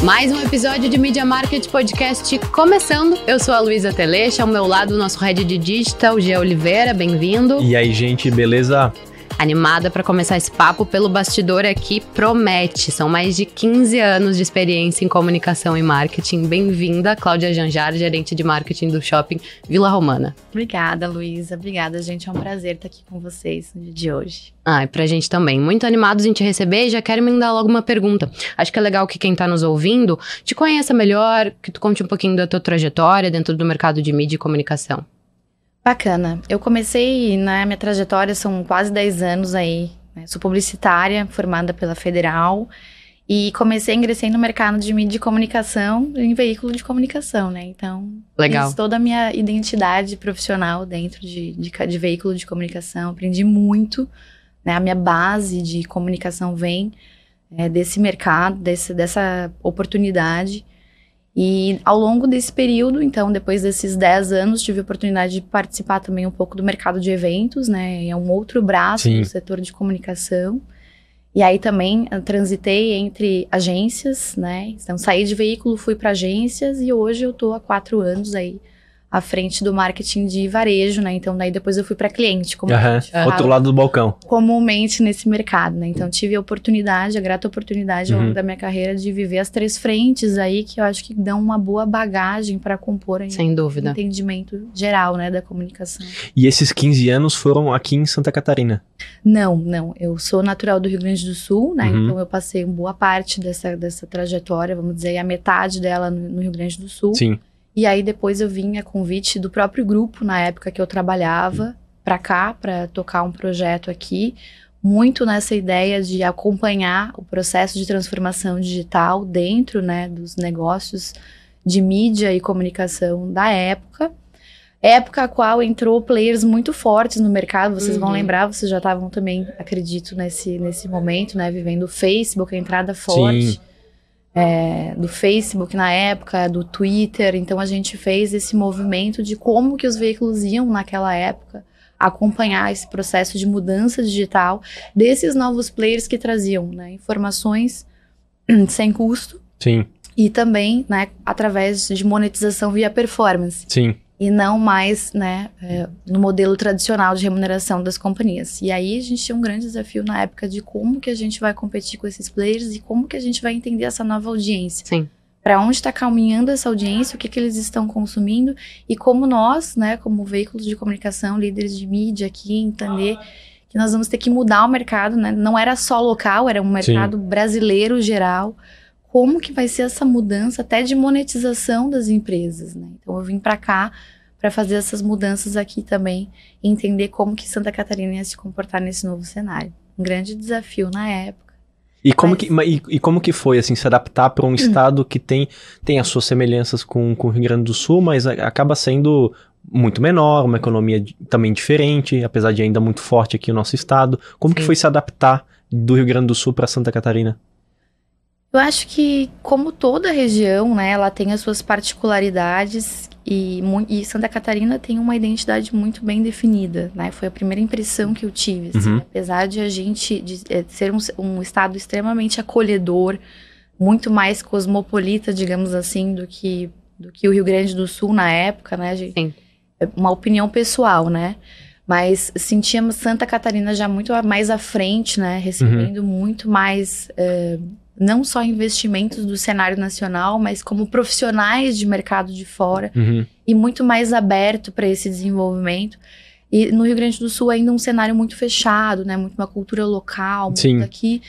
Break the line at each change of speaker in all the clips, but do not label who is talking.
Mais um episódio de Media Market Podcast começando. Eu sou a Luísa Telecha, ao meu lado o nosso Head de Digital, Gê Oliveira, bem-vindo.
E aí, gente, beleza?
Animada para começar esse papo pelo bastidor aqui, promete. São mais de 15 anos de experiência em comunicação e marketing. Bem-vinda, Cláudia Janjar, gerente de marketing do Shopping Vila Romana.
Obrigada, Luísa. Obrigada, gente. É um prazer estar aqui com vocês no dia de hoje.
E pra gente também. Muito animados em te receber e já quero emendar logo uma pergunta. Acho que é legal que quem tá nos ouvindo te conheça melhor, que tu conte um pouquinho da tua trajetória dentro do mercado de mídia e comunicação.
Bacana. Eu comecei, minha trajetória são quase 10 anos aí, né? Sou publicitária, formada pela Federal, e comecei ingressando no mercado de mídia e comunicação em veículo de comunicação, né? Então,
legal.
Fiz toda a minha identidade profissional dentro de veículo de comunicação, aprendi muito, né? A minha base de comunicação vem desse mercado, dessa oportunidade. E ao longo desse período, então, depois desses 10 anos, tive a oportunidade de participar também um pouco do mercado de eventos, né? É um outro braço do setor de comunicação. E aí também transitei entre agências, né? Então, saí de veículo, fui para agências e hoje eu tô há 4 anos aí à frente do marketing de varejo, né? Então, daí depois eu fui para cliente. Como
outro lado do balcão.
Comumente nesse mercado, né? Então, tive a grata oportunidade ao longo da minha carreira de viver as 3 frentes aí, que eu acho que dão uma boa bagagem para compor aí,
sem dúvida,
o entendimento geral, né, da comunicação.
E esses 15 anos foram aqui em Santa Catarina?
Não. Eu sou natural do Rio Grande do Sul, né? Então, eu passei boa parte dessa trajetória, vamos dizer, a metade dela no Rio Grande do Sul.
Sim.
E aí depois eu vim a convite do próprio grupo, na época que eu trabalhava, para cá, para tocar um projeto aqui, muito nessa ideia de acompanhar o processo de transformação digital dentro, né, dos negócios de mídia e comunicação da época. Época a qual entrou players muito fortes no mercado, vocês vão lembrar, vocês já estavam também, acredito, nesse momento, né, vivendo o Facebook, a entrada forte.
Sim.
Do Facebook na época, do Twitter. Então a gente fez esse movimento de como que os veículos iam naquela época acompanhar esse processo de mudança digital desses novos players que traziam, né, informações sem custo.
Sim.
E também, né, através de monetização via performance.
Sim.
E não mais, né, no modelo tradicional de remuneração das companhias. E aí a gente tinha um grande desafio na época de como que a gente vai competir com esses players e como que a gente vai entender essa nova audiência.
Sim.
Para onde está caminhando essa audiência, o que eles estão consumindo e como nós, né, como veículos de comunicação, líderes de mídia aqui, entender que nós vamos ter que mudar o mercado, né? Não era só local, era um mercado brasileiro geral. Como que vai ser essa mudança até de monetização das empresas, né? Então eu vim para cá para fazer essas mudanças aqui também e entender como que Santa Catarina ia se comportar nesse novo cenário. Um grande desafio na época.
E como que foi, assim, se adaptar para um estado que tem as suas semelhanças com o Rio Grande do Sul, mas acaba sendo muito menor, uma economia também diferente, apesar de ainda muito forte aqui o nosso estado. Como que foi se adaptar do Rio Grande do Sul para Santa Catarina?
Eu acho que, como toda região, né, ela tem as suas particularidades e Santa Catarina tem uma identidade muito bem definida, né? Foi a primeira impressão que eu tive, assim, apesar de a gente ser um estado extremamente acolhedor, muito mais cosmopolita, digamos assim, do que o Rio Grande do Sul na época, né?
Sim.
Uma opinião pessoal, né? Mas sentíamos Santa Catarina já muito mais à frente, né? Recebendo muito mais... não só investimentos do cenário nacional, mas como profissionais de mercado de fora e muito mais aberto para esse desenvolvimento. E no Rio Grande do Sul ainda um cenário muito fechado, né? Muito uma cultura local, muito aqui.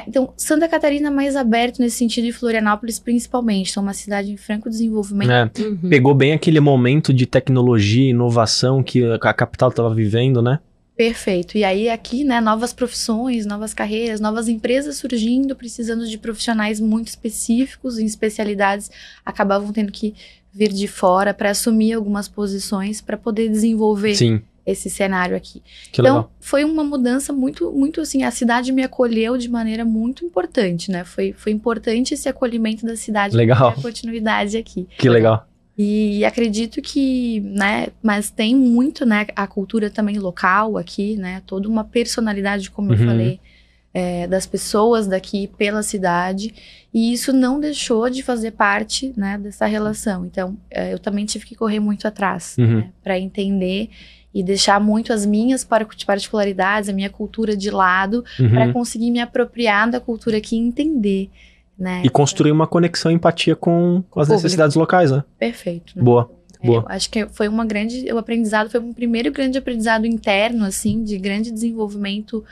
Então, Santa Catarina mais aberto nesse sentido e Florianópolis principalmente. Então, uma cidade em franco desenvolvimento.
Pegou bem aquele momento de tecnologia e inovação que a capital estava vivendo, né?
Perfeito. E aí aqui, né, novas profissões, novas carreiras, novas empresas surgindo, precisando de profissionais muito específicos, em especialidades, acabavam tendo que vir de fora para assumir algumas posições para poder desenvolver esse cenário aqui. Então, foi uma mudança muito, muito assim, a cidade me acolheu de maneira muito importante, né? Foi importante esse acolhimento da cidade para ter continuidade aqui.
Que legal.
E acredito que, né, mas tem muito, né, a cultura também local aqui, né, toda uma personalidade, como eu falei, das pessoas daqui pela cidade, e isso não deixou de fazer parte, né, dessa relação. Então, eu também tive que correr muito atrás, né, para entender e deixar muito as minhas particularidades, a minha cultura de lado, para conseguir me apropriar da cultura aqui e entender, né?
E construir uma conexão e empatia com as necessidades locais, né?
Perfeito. Né?
Boa.
Eu acho que foi o aprendizado foi um primeiro grande aprendizado interno, assim, de grande desenvolvimento,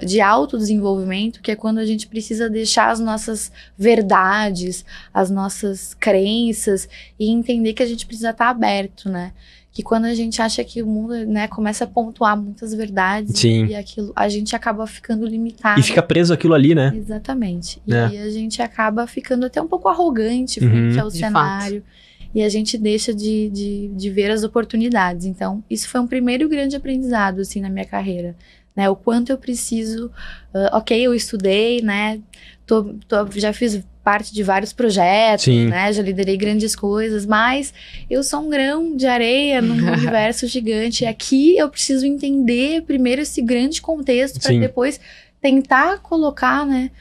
de autodesenvolvimento, que é quando a gente precisa deixar as nossas verdades, as nossas crenças e entender que a gente precisa estar aberto, né? Que quando a gente acha que o mundo, né, começa a pontuar muitas verdades,
sim,
e aquilo, a gente acaba ficando limitado.
E fica preso aquilo ali, né?
Exatamente. E aí a gente acaba ficando até um pouco arrogante frente ao cenário. E a gente deixa de ver as oportunidades. Então, isso foi um primeiro grande aprendizado, assim, na minha carreira. Né? O quanto eu preciso... eu estudei, né? Já fiz parte de vários projetos, né? Já liderei grandes coisas, mas eu sou um grão de areia num universo gigante. E aqui eu preciso entender primeiro esse grande contexto para depois tentar colocar, né,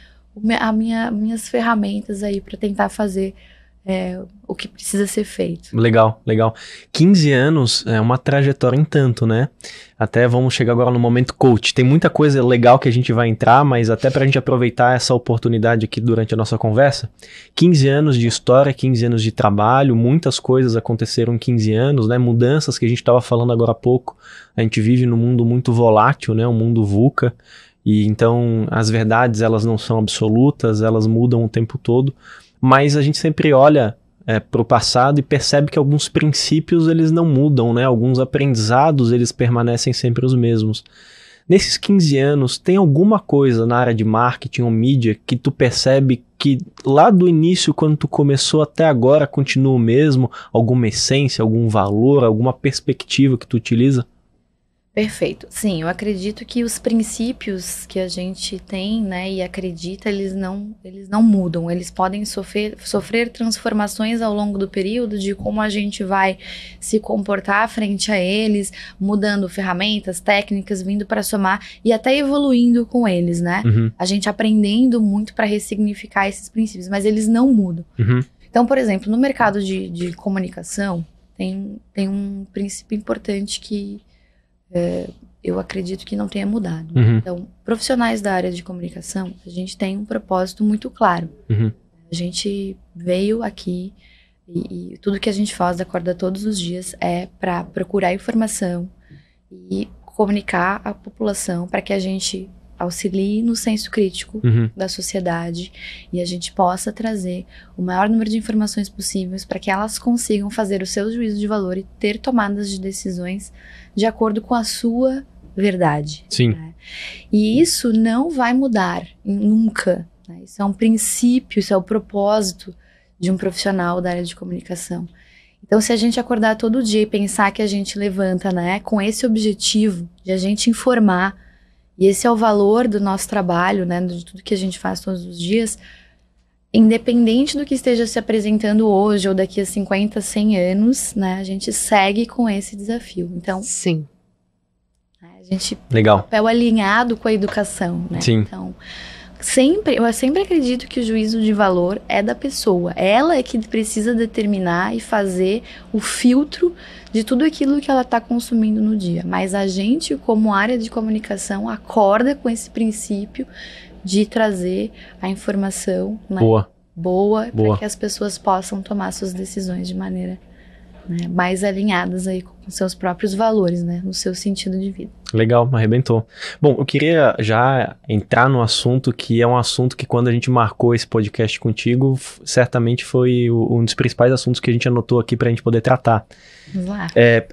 minhas ferramentas aí para tentar fazer o que precisa ser feito.
Legal, legal. 15 anos é uma trajetória em tanto, né? Até vamos chegar agora no momento coach. Tem muita coisa legal que a gente vai entrar, mas até pra gente aproveitar essa oportunidade aqui durante a nossa conversa, 15 anos de história, 15 anos de trabalho, muitas coisas aconteceram em 15 anos, né? Mudanças que a gente estava falando agora há pouco. A gente vive num mundo muito volátil, né? Um mundo VUCA. E então as verdades, elas não são absolutas, elas mudam o tempo todo. Mas a gente sempre olha para o passado e percebe que alguns princípios eles não mudam, né? Alguns aprendizados eles permanecem sempre os mesmos. Nesses 15 anos, tem alguma coisa na área de marketing ou mídia que tu percebe que lá do início, quando tu começou até agora, continua o mesmo? Alguma essência, algum valor, alguma perspectiva que tu utiliza?
Perfeito. Sim, eu acredito que os princípios que a gente tem, né, e acredita, eles não mudam. Eles podem sofrer transformações ao longo do período de como a gente vai se comportar frente a eles, mudando ferramentas, técnicas, vindo para somar e até evoluindo com eles, né? A gente aprendendo muito para ressignificar esses princípios, mas eles não mudam. Então, por exemplo, no mercado de comunicação, tem um princípio importante que eu acredito que não tenha mudado. Então, profissionais da área de comunicação, a gente tem um propósito muito claro. A gente veio aqui e tudo que a gente faz, acorda todos os dias, é para procurar informação e comunicar à população para que a gente auxilie no senso crítico da sociedade e a gente possa trazer o maior número de informações possíveis para que elas consigam fazer o seu juízo de valor e ter tomadas de decisões de acordo com a sua verdade.
Sim.
Né? E isso não vai mudar nunca. Né? Isso é um princípio, isso é o propósito de um profissional da área de comunicação. Então, se a gente acordar todo dia e pensar que a gente levanta, né, com esse objetivo de a gente informar, e esse é o valor do nosso trabalho, né, de tudo que a gente faz todos os dias, independente do que esteja se apresentando hoje ou daqui a 50, 100 anos, né, a gente segue com esse desafio. Então,
sim.
A gente
legal.
Papel alinhado com a educação, né?
Sim.
Então, eu sempre acredito que o juízo de valor é da pessoa. Ela é que precisa determinar e fazer o filtro de tudo aquilo que ela está consumindo no dia. Mas a gente, como área de comunicação, acorda com esse princípio de trazer a informação, né, boa para que as pessoas possam tomar suas decisões de maneira, né, mais alinhadas aí com seus próprios valores, né, no seu sentido de vida.
Legal, arrebentou. Bom, eu queria já entrar no assunto que é um assunto que quando a gente marcou esse podcast contigo, certamente foi um dos principais assuntos que a gente anotou aqui pra gente poder tratar.
Vamos lá.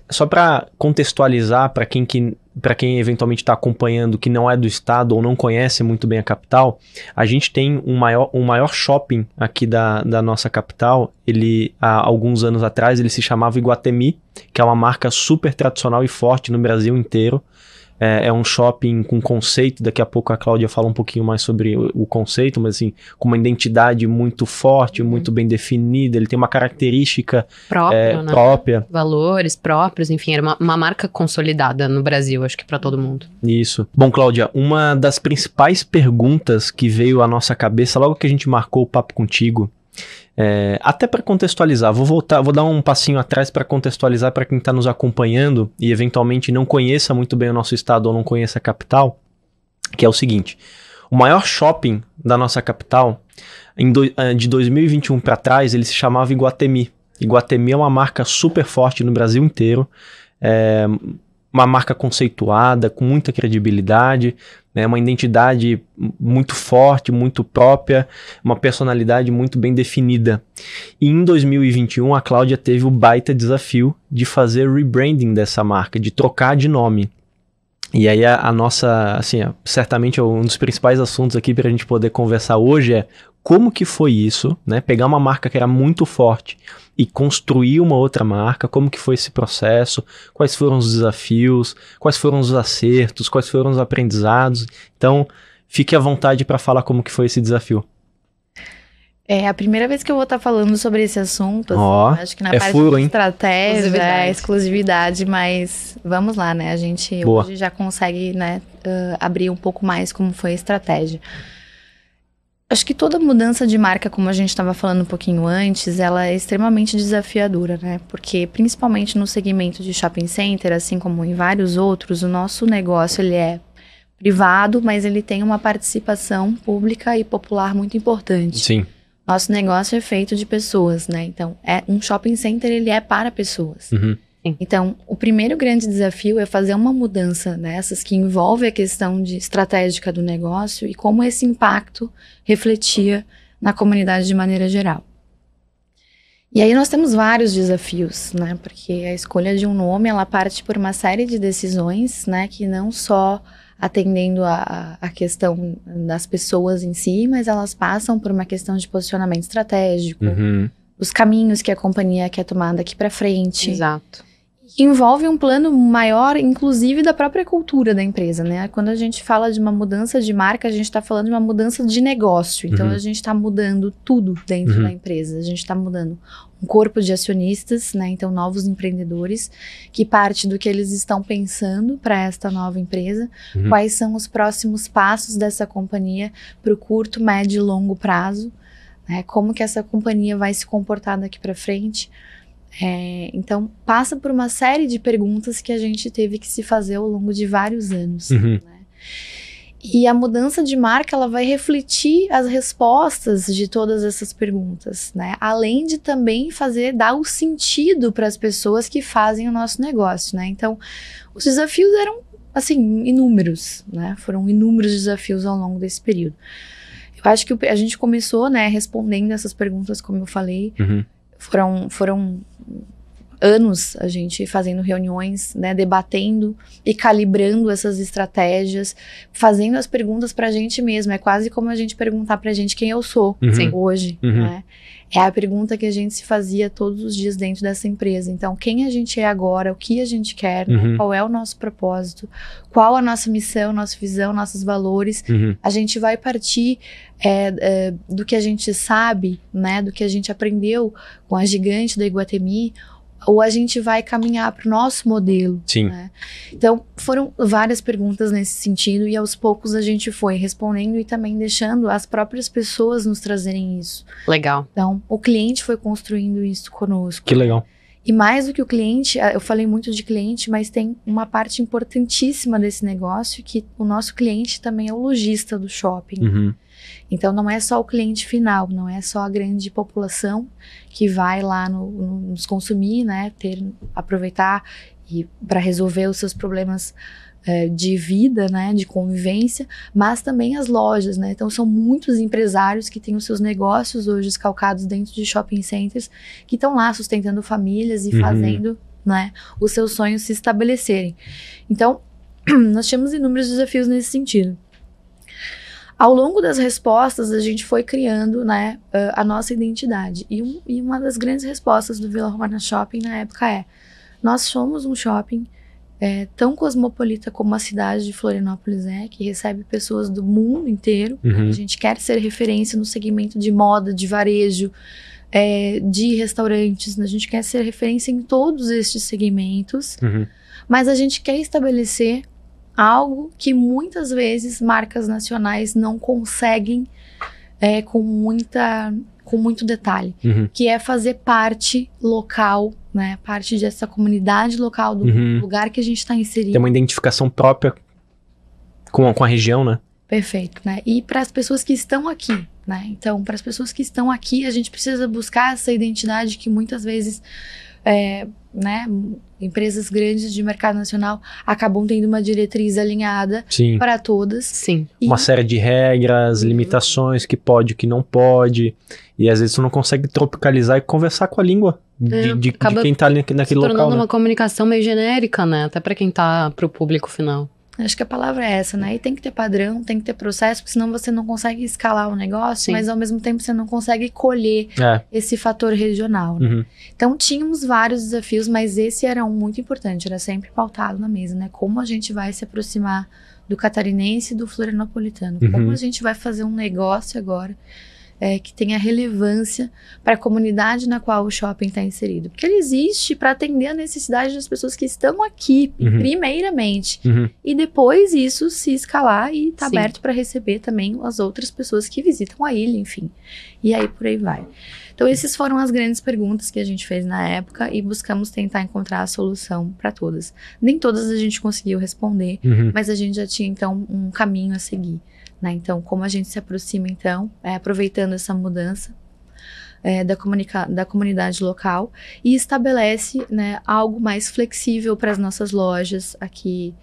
Só para contextualizar para quem eventualmente está acompanhando que não é do estado ou não conhece muito bem a capital, a gente tem um maior shopping aqui da nossa capital. Ele, há alguns anos atrás, ele se chamava Iguatemi, que é uma marca super tradicional e forte no Brasil inteiro. é um shopping com conceito, daqui a pouco a Cláudia fala um pouquinho mais sobre o conceito, mas assim, com uma identidade muito forte, muito bem definida, ele tem uma característica própria.
Valores próprios, enfim, era uma marca consolidada no Brasil, acho que para todo mundo.
Isso. Bom, Cláudia, uma das principais perguntas que veio à nossa cabeça logo que a gente marcou o papo contigo, até para contextualizar, vou dar um passinho atrás para contextualizar para quem está nos acompanhando e eventualmente não conheça muito bem o nosso estado ou não conheça a capital, que é o seguinte: o maior shopping da nossa capital, de 2021 para trás, ele se chamava Iguatemi. Iguatemi é uma marca super forte no Brasil inteiro, uma marca conceituada, com muita credibilidade, né, uma identidade muito forte, muito própria, uma personalidade muito bem definida. E em 2021, a Cláudia teve o baita desafio de fazer rebranding dessa marca, de trocar de nome. E aí a nossa, assim, certamente um dos principais assuntos aqui para a gente poder conversar hoje é como que foi isso, né? Pegar uma marca que era muito forte e construir uma outra marca, como que foi esse processo, quais foram os desafios, quais foram os acertos, quais foram os aprendizados. Então, fique à vontade para falar como que foi esse desafio.
É a primeira vez que eu vou estar falando sobre esse assunto, assim, acho que na parte de estratégia, exclusividade, mas vamos lá, né? A gente hoje já consegue, né, abrir um pouco mais como foi a estratégia. Acho que toda mudança de marca, como a gente estava falando um pouquinho antes, ela é extremamente desafiadora, né? Porque principalmente no segmento de shopping center, assim como em vários outros, o nosso negócio ele é privado, mas ele tem uma participação pública e popular muito importante.
Sim.
Nosso negócio é feito de pessoas, né? Então, um shopping center, ele é para pessoas.
Uhum.
Então, o primeiro grande desafio é fazer uma mudança dessas que envolve a questão estratégica do negócio e como esse impacto refletia na comunidade de maneira geral. E aí nós temos vários desafios, né? Porque a escolha de um nome, ela parte por uma série de decisões, né? Que não só atendendo a questão das pessoas em si, mas elas passam por uma questão de posicionamento estratégico, os caminhos que a companhia quer tomar daqui para frente.
Exato.
Envolve um plano maior, inclusive, da própria cultura da empresa, né? Quando a gente fala de uma mudança de marca, a gente está falando de uma mudança de negócio. Então, a gente está mudando tudo dentro da empresa. A gente está mudando um corpo de acionistas, né? Então, novos empreendedores, que parte do que eles estão pensando para esta nova empresa. Quais são os próximos passos dessa companhia para o curto, médio e longo prazo, né? Como que essa companhia vai se comportar daqui para frente. Então, passa por uma série de perguntas que a gente teve que se fazer ao longo de vários anos. Né? E a mudança de marca, ela vai refletir as respostas de todas essas perguntas, né? Além de também dar o sentido para as pessoas que fazem o nosso negócio, né? Então, os desafios eram, assim, inúmeros, né? Foram inúmeros desafios ao longo desse período. Eu acho que a gente começou, né, respondendo essas perguntas, como eu falei. Foram anos a gente fazendo reuniões, né, debatendo e calibrando essas estratégias, fazendo as perguntas pra gente mesmo. É quase como a gente perguntar pra gente quem eu sou hoje, né? É a pergunta que a gente se fazia todos os dias dentro dessa empresa. Então, quem a gente é agora, o que a gente quer, né? Qual é o nosso propósito, qual a nossa missão, nossa visão, nossos valores. A gente vai partir do que a gente sabe, né, do que a gente aprendeu com a gigante da Iguatemi, ou a gente vai caminhar para o nosso modelo.
Sim.
Né? Então, foram várias perguntas nesse sentido e aos poucos a gente foi respondendo e também deixando as próprias pessoas nos trazerem isso.
Legal.
Então, o cliente foi construindo isso conosco.
Que legal.
E mais do que o cliente, eu falei muito de cliente, mas tem uma parte importantíssima desse negócio que o nosso cliente também é o lojista do shopping. Então, não é só o cliente final, não é só a grande população que vai lá nos consumir, né, aproveitar e para resolver os seus problemas de vida, né, de convivência, mas também as lojas, né? Então, são muitos empresários que têm os seus negócios hoje escalcados dentro de shopping centers, que estão lá sustentando famílias e fazendo, né, os seus sonhos se estabelecerem. Então, nós tínhamos inúmeros desafios nesse sentido. Ao longo das respostas, a gente foi criando, né, a nossa identidade. E uma das grandes respostas do Vila Romana Shopping na época nós somos um shopping tão cosmopolita como a cidade de Florianópolis que recebe pessoas do mundo inteiro. A gente quer ser referência no segmento de moda, de varejo, de restaurantes. A gente quer ser referência em todos estes segmentos, mas a gente quer estabelecer algo que muitas vezes marcas nacionais não conseguem com muito detalhe, que é fazer parte local, né? Parte dessa comunidade local, do lugar que a gente está inserido.
Tem uma identificação própria com a região, né?
Perfeito, né? E para as pessoas que estão aqui, né? Então, para as pessoas que estão aqui, a gente precisa buscar essa identidade que muitas vezes, né? Empresas grandes de mercado nacional acabam tendo uma diretriz alinhada para todas.
Sim.
Uma série de regras, limitações, que pode, que não pode. E às vezes tu não consegue tropicalizar e conversar com a língua de quem tá naquele local. Se tornando
uma comunicação meio genérica, né? Até para quem tá pro público final.
Acho que a palavra é essa, né? E tem que ter padrão, tem que ter processo, porque senão você não consegue escalar o negócio, mas ao mesmo tempo você não consegue colher esse fator regional, né? Então tínhamos vários desafios, mas esse era um muito importante, era sempre pautado na mesa, né? Como a gente vai se aproximar do catarinense e do florianopolitano? Como a gente vai fazer um negócio agora que tenha relevância para a comunidade na qual o shopping está inserido. Porque ele existe para atender a necessidade das pessoas que estão aqui, primeiramente. E depois isso se escalar e está aberto para receber também as outras pessoas que visitam a ilha, enfim. E aí por aí vai. Então essas foram as grandes perguntas que a gente fez na época e buscamos tentar encontrar a solução para todas. Nem todas a gente conseguiu responder, mas a gente já tinha então um caminho a seguir. Né? Então, como a gente se aproxima, então, aproveitando essa mudança da comunidade local e estabelece, né, algo mais flexível para as nossas lojas aqui,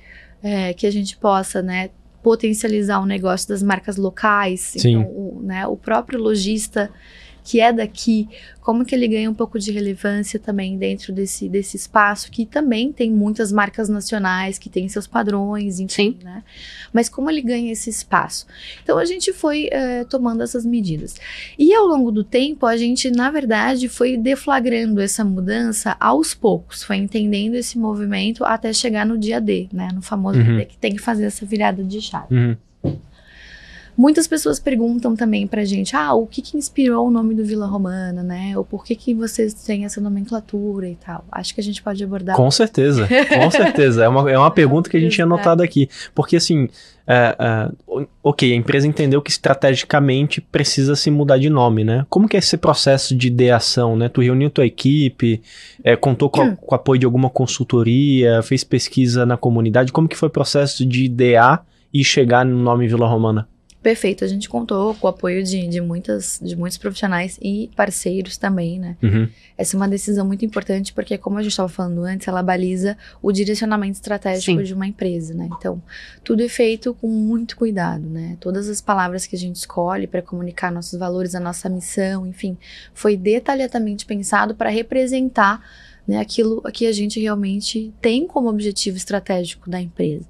que a gente possa, né, potencializar o negócio das marcas locais. Então, o próprio lojista que é daqui, como que ele ganha um pouco de relevância também dentro desse espaço, que também tem muitas marcas nacionais, que tem seus padrões, enfim, né? Mas como ele ganha esse espaço? Então, a gente foi tomando essas medidas. E ao longo do tempo, a gente, na verdade, foi deflagrando essa mudança aos poucos, foi entendendo esse movimento até chegar no dia D, né? No famoso dia que tem que fazer essa virada de chave. Muitas pessoas perguntam também pra gente, o que inspirou o nome do Vila Romana, né? Ou por que vocês têm essa nomenclatura e tal? Acho que a gente pode abordar.
Com certeza, com certeza. É uma pergunta que a gente tinha anotado aqui. Porque assim, ok, a empresa entendeu que estrategicamente precisa se mudar de nome, né? Como que é esse processo de ideação, né? Tu reuniu tua equipe, contou com o apoio de alguma consultoria, fez pesquisa na comunidade. Como que foi o processo de idear e chegar no nome Vila Romana?
Perfeito, a gente contou com o apoio de muitos profissionais e parceiros também, né? Essa é uma decisão muito importante porque, como a gente estava falando antes, ela baliza o direcionamento estratégico de uma empresa, né? Então, tudo é feito com muito cuidado, né? Todas as palavras que a gente escolhe para comunicar nossos valores, a nossa missão, enfim, foi detalhadamente pensado para representar, né, aquilo que a gente realmente tem como objetivo estratégico da empresa.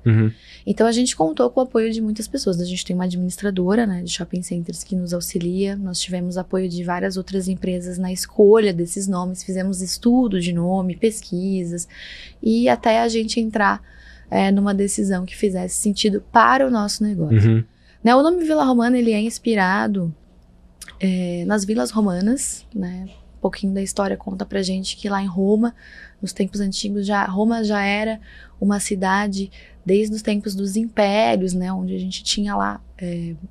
Então a gente contou com o apoio de muitas pessoas. A gente tem uma administradora, né, de shopping centers que nos auxilia. Nós tivemos apoio de várias outras empresas na escolha desses nomes. Fizemos estudo de nome, pesquisas e até a gente entrar numa decisão que fizesse sentido para o nosso negócio. Né, o nome Vila Romana ele é inspirado nas vilas romanas, né? Um pouquinho da história conta pra gente que lá em Roma, nos tempos antigos, Roma já era uma cidade desde os tempos dos impérios, né, onde a gente tinha lá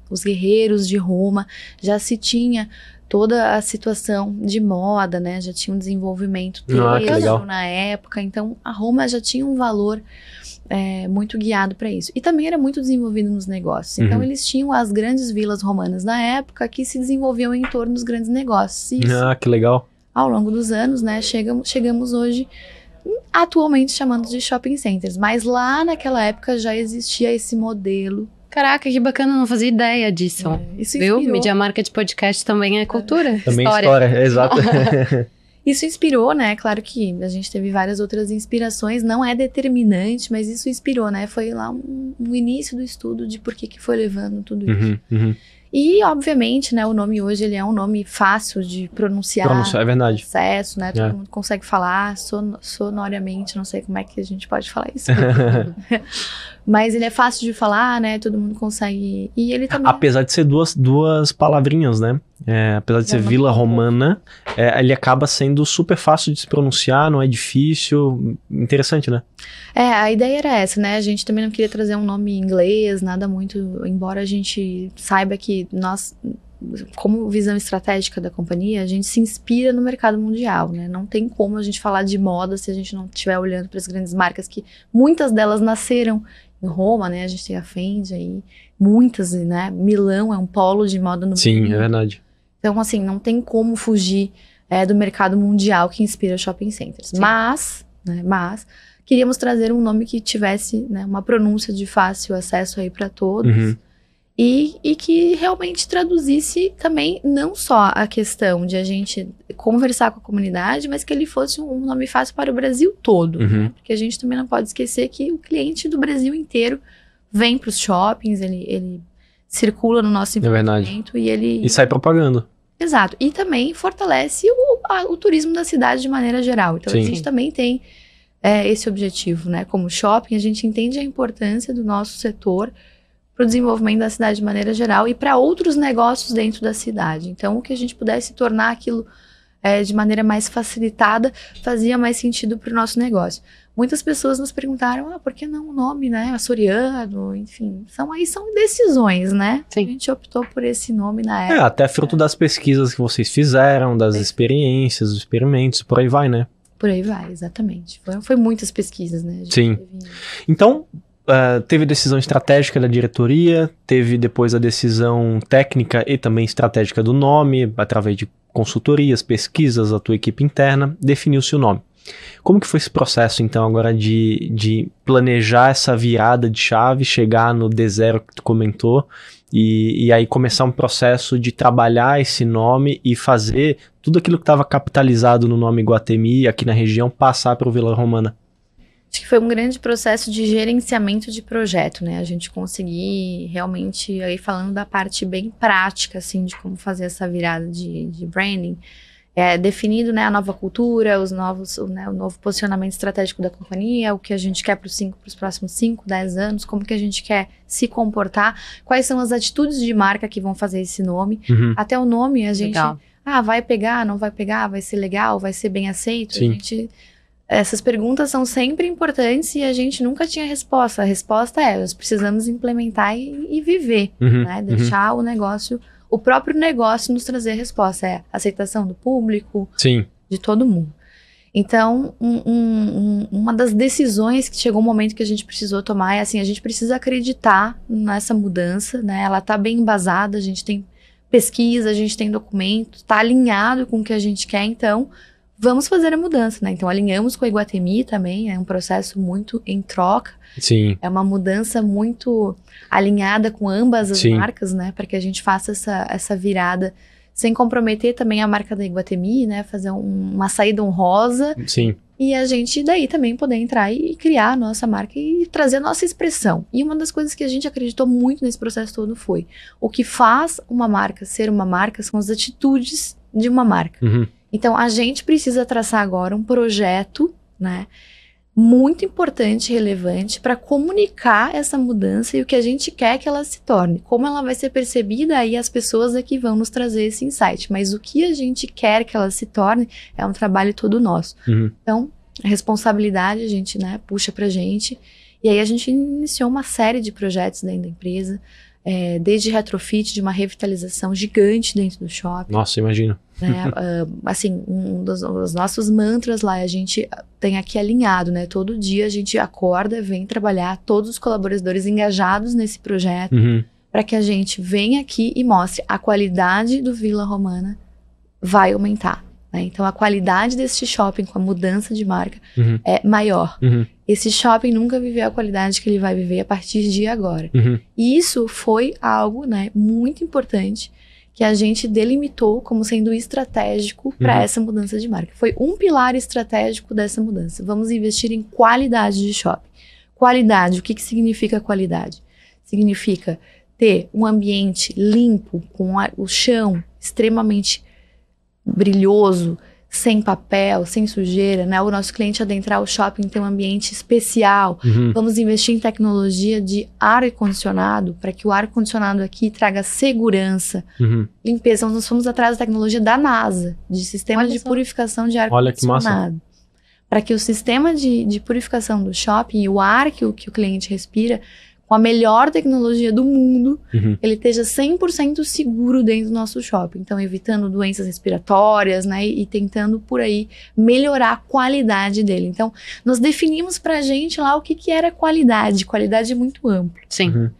os guerreiros de Roma, já se tinha toda a situação de moda, né, já tinha um desenvolvimento têxtil na época, então a Roma já tinha um valor muito guiado para isso. E também era muito desenvolvido nos negócios. Então eles tinham as grandes vilas romanas na época que se desenvolviam em torno dos grandes negócios. Isso,
que legal.
Ao longo dos anos, né, chegamos hoje, atualmente chamando de shopping centers. Mas lá naquela época já existia esse modelo.
Caraca, que bacana, não fazia ideia disso.
Isso
viu?
Inspirou.
Mídia Market Podcast também é cultura.
Também história, exato.
Isso inspirou, né? Claro que a gente teve várias outras inspirações, não é determinante, mas isso inspirou, né? Foi lá um início do estudo de por que foi levando tudo isso. E, obviamente, né, o nome hoje ele é um nome fácil de pronunciar.
É verdade.
Acesso, né? Todo mundo consegue falar sonoramente, não sei como é que a gente pode falar isso. Mas ele é fácil de falar, né? Todo mundo consegue. E ele também.
Apesar de ser duas palavrinhas, né? Apesar de ser Vila Romana, ele acaba sendo super fácil de se pronunciar, não é difícil. Interessante, né?
A ideia era essa, né? A gente também não queria trazer um nome em inglês, nada muito. Embora a gente saiba que nós, como visão estratégica da companhia, a gente se inspira no mercado mundial, né? Não tem como a gente falar de moda se a gente não estiver olhando para as grandes marcas, que muitas delas nasceram em Roma, né? A gente tem a Fendi aí, muitas, né? Milão é um polo de moda no mundo.
Sim, é verdade.
Então, assim, não tem como fugir do mercado mundial que inspira shopping centers. Sim. Mas queríamos trazer um nome que tivesse, né, uma pronúncia de fácil acesso aí para todos.
Uhum.
E que realmente traduzisse também não só a questão de a gente conversar com a comunidade, mas que ele fosse um nome fácil para o Brasil todo.
Uhum.
Né? Porque a gente também não pode esquecer que o cliente do Brasil inteiro vem para os shoppings, ele circula no nosso empreendimento e
sai propagando.
Exato. E também fortalece o turismo da cidade de maneira geral. Então, a gente também tem esse objetivo, né? Como shopping, a gente entende a importância do nosso setor para o desenvolvimento da cidade de maneira geral e para outros negócios dentro da cidade. Então, o que a gente pudesse tornar aquilo de maneira mais facilitada fazia mais sentido para o nosso negócio. Muitas pessoas nos perguntaram, por que não o nome, né, açoriano, enfim, são decisões, né?
Sim.
A gente optou por esse nome na época.
Até fruto das pesquisas que vocês fizeram, das experiências, dos experimentos, por aí vai, né?
Por aí vai, exatamente. Foi muitas pesquisas, né?
Sim. Então, teve a decisão estratégica da diretoria, teve depois a decisão técnica e também estratégica do nome, através de consultorias, pesquisas, a tua equipe interna, definiu-se o nome. Como que foi esse processo, então, agora de planejar essa virada de chave, chegar no D0 que tu comentou, e aí começar um processo de trabalhar esse nome e fazer tudo aquilo que estava capitalizado no nome Iguatemi, aqui na região, passar para o Vila Romana?
Acho que foi um grande processo de gerenciamento de projeto, né? A gente conseguir realmente, aí falando da parte bem prática, assim, de como fazer essa virada de branding, definido, né, a nova cultura, o novo posicionamento estratégico da companhia, o que a gente quer para os próximos 5, 10 anos, como que a gente quer se comportar, quais são as atitudes de marca que vão fazer esse nome.
Uhum.
Até o nome, a gente...
Legal.
Vai pegar, não vai pegar, vai ser legal, vai ser bem aceito.
Sim.
Essas perguntas são sempre importantes e a gente nunca tinha resposta. A resposta nós precisamos implementar e viver, né? Deixar o próprio negócio nos trazer resposta. A aceitação do público,
Sim.
de todo mundo. Então, uma das decisões que chegou um momento que a gente precisou tomar é assim, a gente precisa acreditar nessa mudança, né? Ela tá bem embasada, a gente tem pesquisa, a gente tem documento, tá alinhado com o que a gente quer, então vamos fazer a mudança, né? Então alinhamos com a Iguatemi também, é um processo muito em troca.
Sim.
É uma mudança muito alinhada com ambas as marcas, né? Para que a gente faça essa virada sem comprometer também a marca da Iguatemi, né? Fazer uma saída honrosa.
Sim.
E a gente daí também poder entrar e criar a nossa marca e trazer a nossa expressão. E uma das coisas que a gente acreditou muito nesse processo todo foi o que faz uma marca ser uma marca são as atitudes de uma marca.
Uhum.
Então, a gente precisa traçar agora um projeto, né, muito importante e relevante para comunicar essa mudança e o que a gente quer que ela se torne. Como ela vai ser percebida, aí as pessoas aqui vão nos trazer esse insight. Mas o que a gente quer que ela se torne é um trabalho todo nosso.
Uhum.
Então, a responsabilidade a gente, né, puxa pra gente. E aí a gente iniciou uma série de projetos dentro da empresa, desde retrofit, de uma revitalização gigante dentro do shopping.
Nossa, imagino.
Né? Assim, um dos nossos mantras lá, a gente tem aqui alinhado, né? Todo dia a gente acorda, vem trabalhar, todos os colaboradores engajados nesse projeto, para que a gente venha aqui e mostre a qualidade do Vila Romana vai aumentar. Né? Então, a qualidade desse shopping com a mudança de marca é maior. Esse shopping nunca viveu a qualidade que ele vai viver a partir de agora. E isso foi algo, né, muito importante que a gente delimitou como sendo estratégico para essa mudança de marca. Foi um pilar estratégico dessa mudança. Vamos investir em qualidade de shopping. Qualidade, o que significa qualidade? Significa ter um ambiente limpo, com o chão extremamente brilhoso, sem papel, sem sujeira, né? O nosso cliente adentrar o shopping tem um ambiente especial. Vamos investir em tecnologia de ar-condicionado, para que o ar-condicionado aqui traga segurança, limpeza. Nós fomos atrás da tecnologia da NASA, de sistema de purificação de ar-condicionado. Para que o sistema de purificação do shopping e o ar que o cliente respira, com a melhor tecnologia do mundo, ele esteja 100% seguro dentro do nosso shopping. Então, evitando doenças respiratórias, né? E tentando, por aí, melhorar a qualidade dele. Então, nós definimos pra gente lá o que era qualidade. Qualidade é muito amplo.
Sim.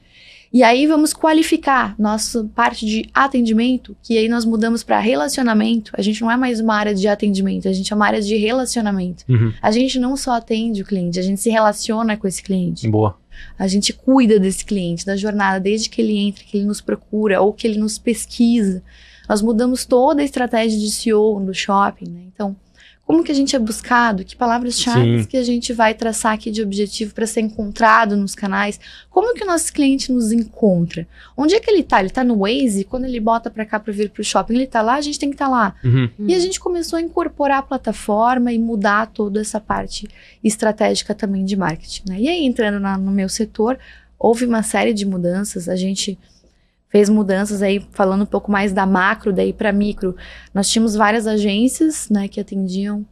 E aí, vamos qualificar nossa parte de atendimento, que aí nós mudamos para relacionamento. A gente não é mais uma área de atendimento, a gente é uma área de relacionamento. A gente não só atende o cliente, a gente se relaciona com esse cliente.
Boa.
A gente cuida desse cliente, da jornada, desde que ele entra, que ele nos procura ou que ele nos pesquisa. Nós mudamos toda a estratégia de SEO do shopping, né? Então, como que a gente é buscado? Que palavras-chave que a gente vai traçar aqui de objetivo para ser encontrado nos canais? Como que o nosso cliente nos encontra? Onde é que ele tá? Ele tá no Waze? Quando ele bota para cá para vir pro shopping, ele tá lá? A gente tem que estar lá. E a gente começou a incorporar a plataforma e mudar toda essa parte estratégica também de marketing, né? E aí, entrando no meu setor, houve uma série de mudanças. A gente fez mudanças aí, falando um pouco mais da macro, daí para micro. Nós tínhamos várias agências, né, que atendiam,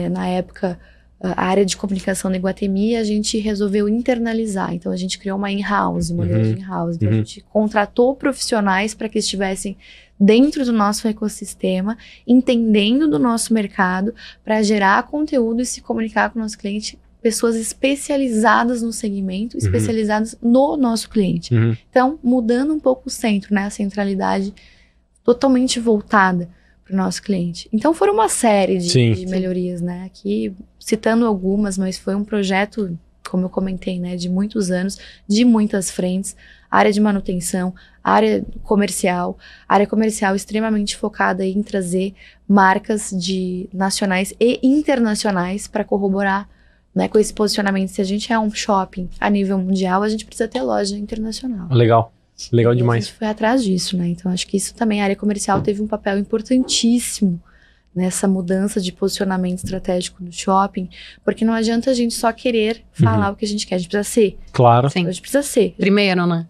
na época, a área de comunicação da Iguatemi, e a gente resolveu internalizar. Então, a gente criou uma in-house, modelo de in-house. Então, a gente contratou profissionais para que estivessem dentro do nosso ecossistema, entendendo do nosso mercado, para gerar conteúdo e se comunicar com o nosso cliente, pessoas especializadas no segmento, especializadas no nosso cliente. Então, mudando um pouco o centro, né? A centralidade totalmente voltada para o nosso cliente. Então, foram uma série de melhorias, né? Aqui, citando algumas, mas foi um projeto, como eu comentei, né? De muitos anos, de muitas frentes. Área de manutenção, área comercial extremamente focada em trazer marcas nacionais e internacionais para corroborar, né, com esse posicionamento. Se a gente é um shopping a nível mundial, a gente precisa ter loja internacional.
Legal demais.
A gente foi atrás disso, né? Então, acho que isso também, a área comercial teve um papel importantíssimo nessa mudança de posicionamento estratégico do shopping, porque não adianta a gente só querer falar o que a gente quer, a gente precisa ser.
Claro.
Sim.
A gente precisa ser.
Primeiro, né?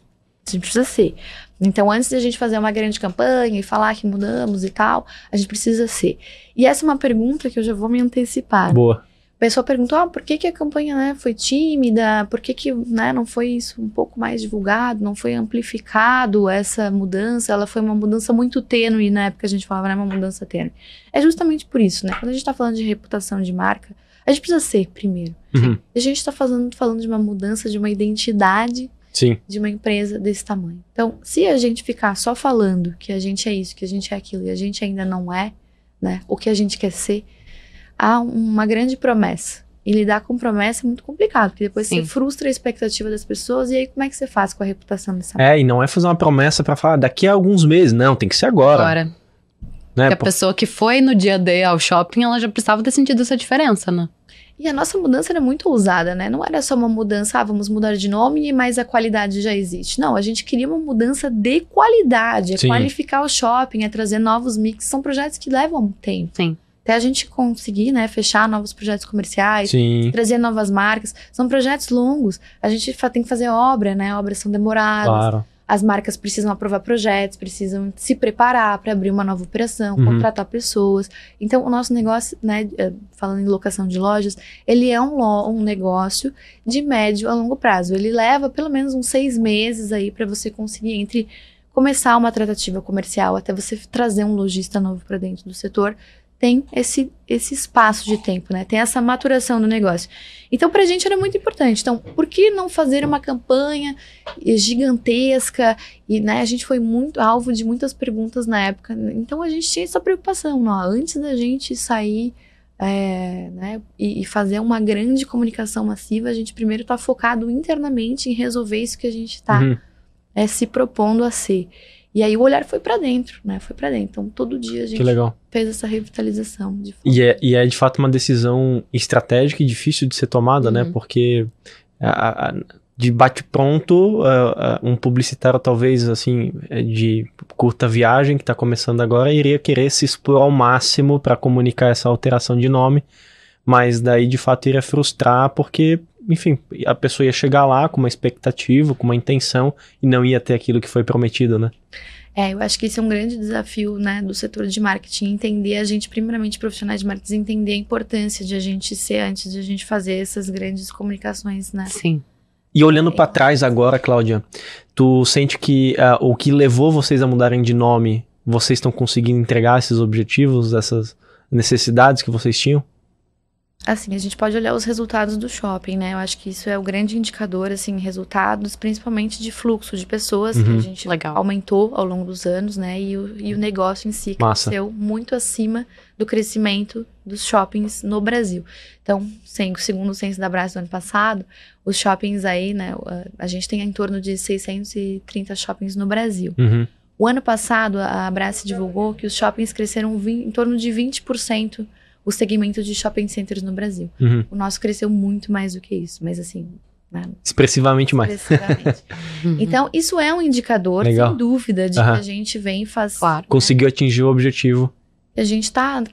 A gente precisa ser. Então, antes de a gente fazer uma grande campanha e falar que mudamos e tal, a gente precisa ser. E essa é uma pergunta que eu já vou me antecipar.
Boa.
A pessoa perguntou, por que a campanha, né, foi tímida? Por que, né, não foi isso um pouco mais divulgado? Não foi amplificado essa mudança? Ela foi uma mudança muito tênue, na época a gente falava, né, uma mudança tênue. É justamente por isso, né? Quando a gente tá falando de reputação de marca, a gente precisa ser primeiro. A gente tá falando de uma mudança, de uma identidade de uma empresa desse tamanho. Então, se a gente ficar só falando que a gente é isso, que a gente é aquilo, e a gente ainda não é, né, o que a gente quer ser, há uma grande promessa. E lidar com promessa é muito complicado, porque depois você frustra a expectativa das pessoas, e aí como é que você faz com a reputação dessa marca?
E não é fazer uma promessa pra falar daqui a alguns meses, não, tem que ser agora.
Né?
Porque
a pessoa que foi no dia D ao shopping, ela já precisava ter sentido essa diferença, né?
E a nossa mudança era muito ousada, né? Não era só uma mudança, vamos mudar de nome, mas a qualidade já existe. Não, a gente queria uma mudança de qualidade, qualificar o shopping, trazer novos mix. São projetos que levam tempo. Até a gente conseguir, né, fechar novos projetos comerciais, trazer novas marcas. São projetos longos. A gente tem que fazer obra, né? Obras são demoradas.
Claro.
As marcas precisam aprovar projetos, precisam se preparar para abrir uma nova operação, contratar pessoas. Então, o nosso negócio, né, falando em locação de lojas, ele é um negócio de médio a longo prazo. Ele leva pelo menos uns 6 meses aí para você conseguir entre começar uma tratativa comercial até você trazer um lojista novo para dentro do setor. Tem esse espaço de tempo, né? Tem essa maturação do negócio. Então, pra gente era muito importante. Então, por que não fazer uma campanha gigantesca? E, né, a gente foi muito alvo de muitas perguntas na época. Então, a gente tinha essa preocupação. Antes da gente sair, né, e fazer uma grande comunicação massiva, a gente primeiro tá focado internamente em resolver isso que a gente tá se propondo a ser. E aí o olhar foi pra dentro, né? Foi pra dentro. Então, todo dia a gente fez essa revitalização.
E é de fato uma decisão estratégica e difícil de ser tomada, né? Porque de bate-pronto, um publicitário talvez assim de curta viagem que está começando agora iria querer se expor ao máximo para comunicar essa alteração de nome, mas daí de fato iria frustrar porque, enfim, a pessoa ia chegar lá com uma expectativa, com uma intenção e não ia ter aquilo que foi prometido, né?
Eu acho que esse é um grande desafio, né, do setor de marketing, entender a gente, primeiramente profissionais de marketing, entender a importância de a gente ser antes de a gente fazer essas grandes comunicações, né?
Sim.
E olhando para trás agora, Cláudia, tu sente que o que levou vocês a mudarem de nome, vocês estão conseguindo entregar esses objetivos, essas necessidades que vocês tinham?
Assim, a gente pode olhar os resultados do shopping, né? Eu acho que isso é o grande indicador, assim, resultados, principalmente de fluxo de pessoas, que a gente aumentou ao longo dos anos, né? E o negócio em si cresceu muito acima do crescimento dos shoppings no Brasil. Então, segundo o censo da Brás do ano passado, os shoppings aí, né? A gente tem em torno de 630 shoppings no Brasil. O ano passado, a Brás divulgou que os shoppings cresceram em torno de 20%, o segmento de shopping centers no Brasil. O nosso cresceu muito mais do que isso, mas assim... Né?
Expressivamente mais.
Então, isso é um indicador, sem dúvida, de que a gente vem faz...
Claro.
Conseguiu atingir o objetivo.
A gente tá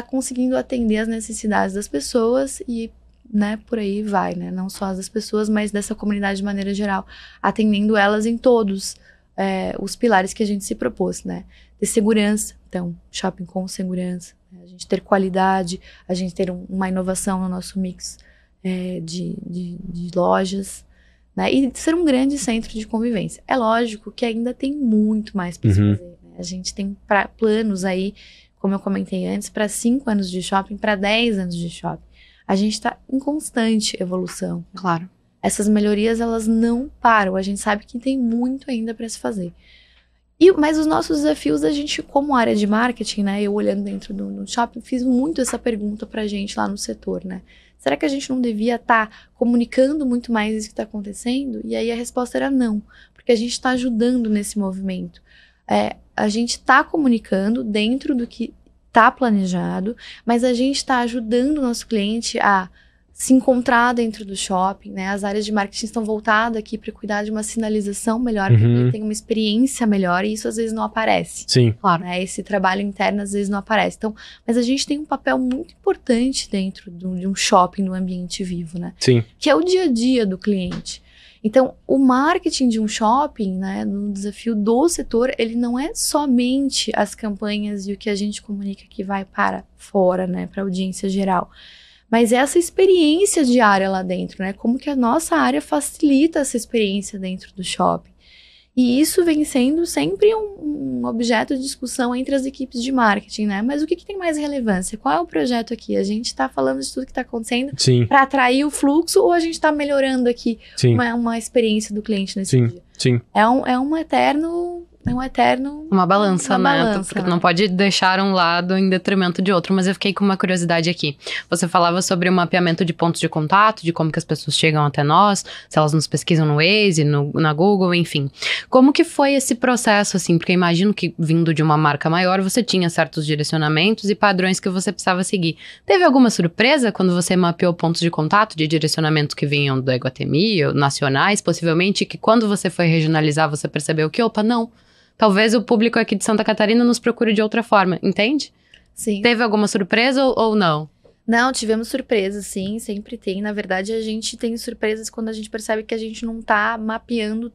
conseguindo atender as necessidades das pessoas e, né, por aí vai, né? Não só as das pessoas, mas dessa comunidade de maneira geral, atendendo elas em todos os pilares que a gente se propôs, né? Ter segurança, então, shopping com segurança, a gente ter qualidade, a gente ter uma inovação no nosso mix de lojas, né? E ser um grande centro de convivência. É lógico que ainda tem muito mais para se fazer, né? A gente tem planos aí, como eu comentei antes, para 5 anos de shopping, para 10 anos de shopping. A gente está em constante evolução. Né?
Claro.
Essas melhorias, elas não param. A gente sabe que tem muito ainda para se fazer. Mas os nossos desafios, a gente, como área de marketing, né? Eu olhando dentro do shopping, fiz muito essa pergunta pra gente lá no setor, né? Será que a gente não devia estar comunicando muito mais isso que está acontecendo? E aí a resposta era não, porque a gente está ajudando nesse movimento. A gente está comunicando dentro do que está planejado, mas a gente está ajudando o nosso cliente a se encontrar dentro do shopping, né? As áreas de marketing estão voltadas aqui para cuidar de uma sinalização melhor, para que ele tenha uma experiência melhor, e isso às vezes não aparece.
Sim.
Claro. Né? Esse trabalho interno às vezes não aparece. Então, mas a gente tem um papel muito importante dentro de um shopping, no ambiente vivo, né?
Sim.
Que é o dia a dia do cliente. Então, o marketing de um shopping, né, no desafio do setor, ele não é somente as campanhas e o que a gente comunica que vai para fora, né, para a audiência geral. Mas essa experiência diária lá dentro, né? Como que a nossa área facilita essa experiência dentro do shopping. E isso vem sendo sempre um objeto de discussão entre as equipes de marketing, né? Mas o que tem mais relevância? Qual é o projeto aqui? A gente está falando de tudo que está acontecendo para atrair o fluxo, ou a gente está melhorando aqui uma experiência do cliente nesse dia?
Sim.
É um eterno...
Uma balança, né? Porque não pode deixar um lado em detrimento de outro. Mas eu fiquei com uma curiosidade aqui. Você falava sobre o mapeamento de pontos de contato, de como que as pessoas chegam até nós, se elas nos pesquisam no Waze, na Google, enfim. Como que foi esse processo, assim? Porque eu imagino que, vindo de uma marca maior, você tinha certos direcionamentos e padrões que você precisava seguir. Teve alguma surpresa quando você mapeou pontos de contato, de direcionamentos que vinham do Iguatemi, ou nacionais, possivelmente, que quando você foi regionalizar, você percebeu que, opa, não. Talvez o público aqui de Santa Catarina nos procure de outra forma, entende?
Sim.
Teve alguma surpresa ou não?
Não, tivemos surpresas, sim, sempre tem. Na verdade, a gente tem surpresas quando a gente percebe que a gente não tá mapeando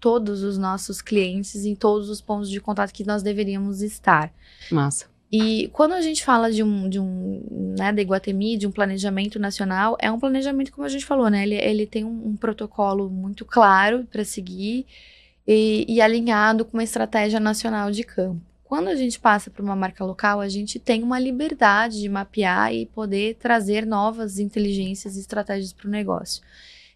todos os nossos clientes em todos os pontos de contato que nós deveríamos estar.
Massa.
E quando a gente fala da Iguatemi, de um planejamento nacional, é um planejamento, como a gente falou, né? Ele tem um protocolo muito claro para seguir, e alinhado com uma estratégia nacional de campo. Quando a gente passa para uma marca local, a gente tem uma liberdade de mapear e poder trazer novas inteligências e estratégias para o negócio.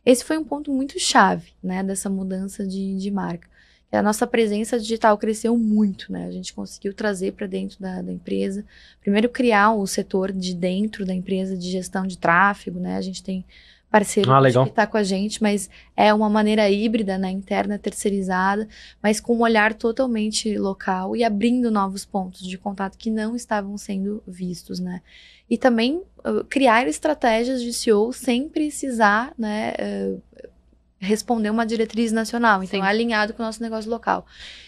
Esse foi um ponto muito chave, né, dessa mudança de marca. A nossa presença digital cresceu muito, né? A gente conseguiu trazer para dentro da empresa. Primeiro, criar o setor de dentro da empresa de gestão de tráfego, né? A gente tem parceiro que está com a gente, mas é uma maneira híbrida, né, interna, terceirizada, mas com um olhar totalmente local e abrindo novos pontos de contato que não estavam sendo vistos, né. E também criar estratégias de SEO sem precisar, né, responder uma diretriz nacional. Então,
Sim.
é alinhado com o nosso negócio local.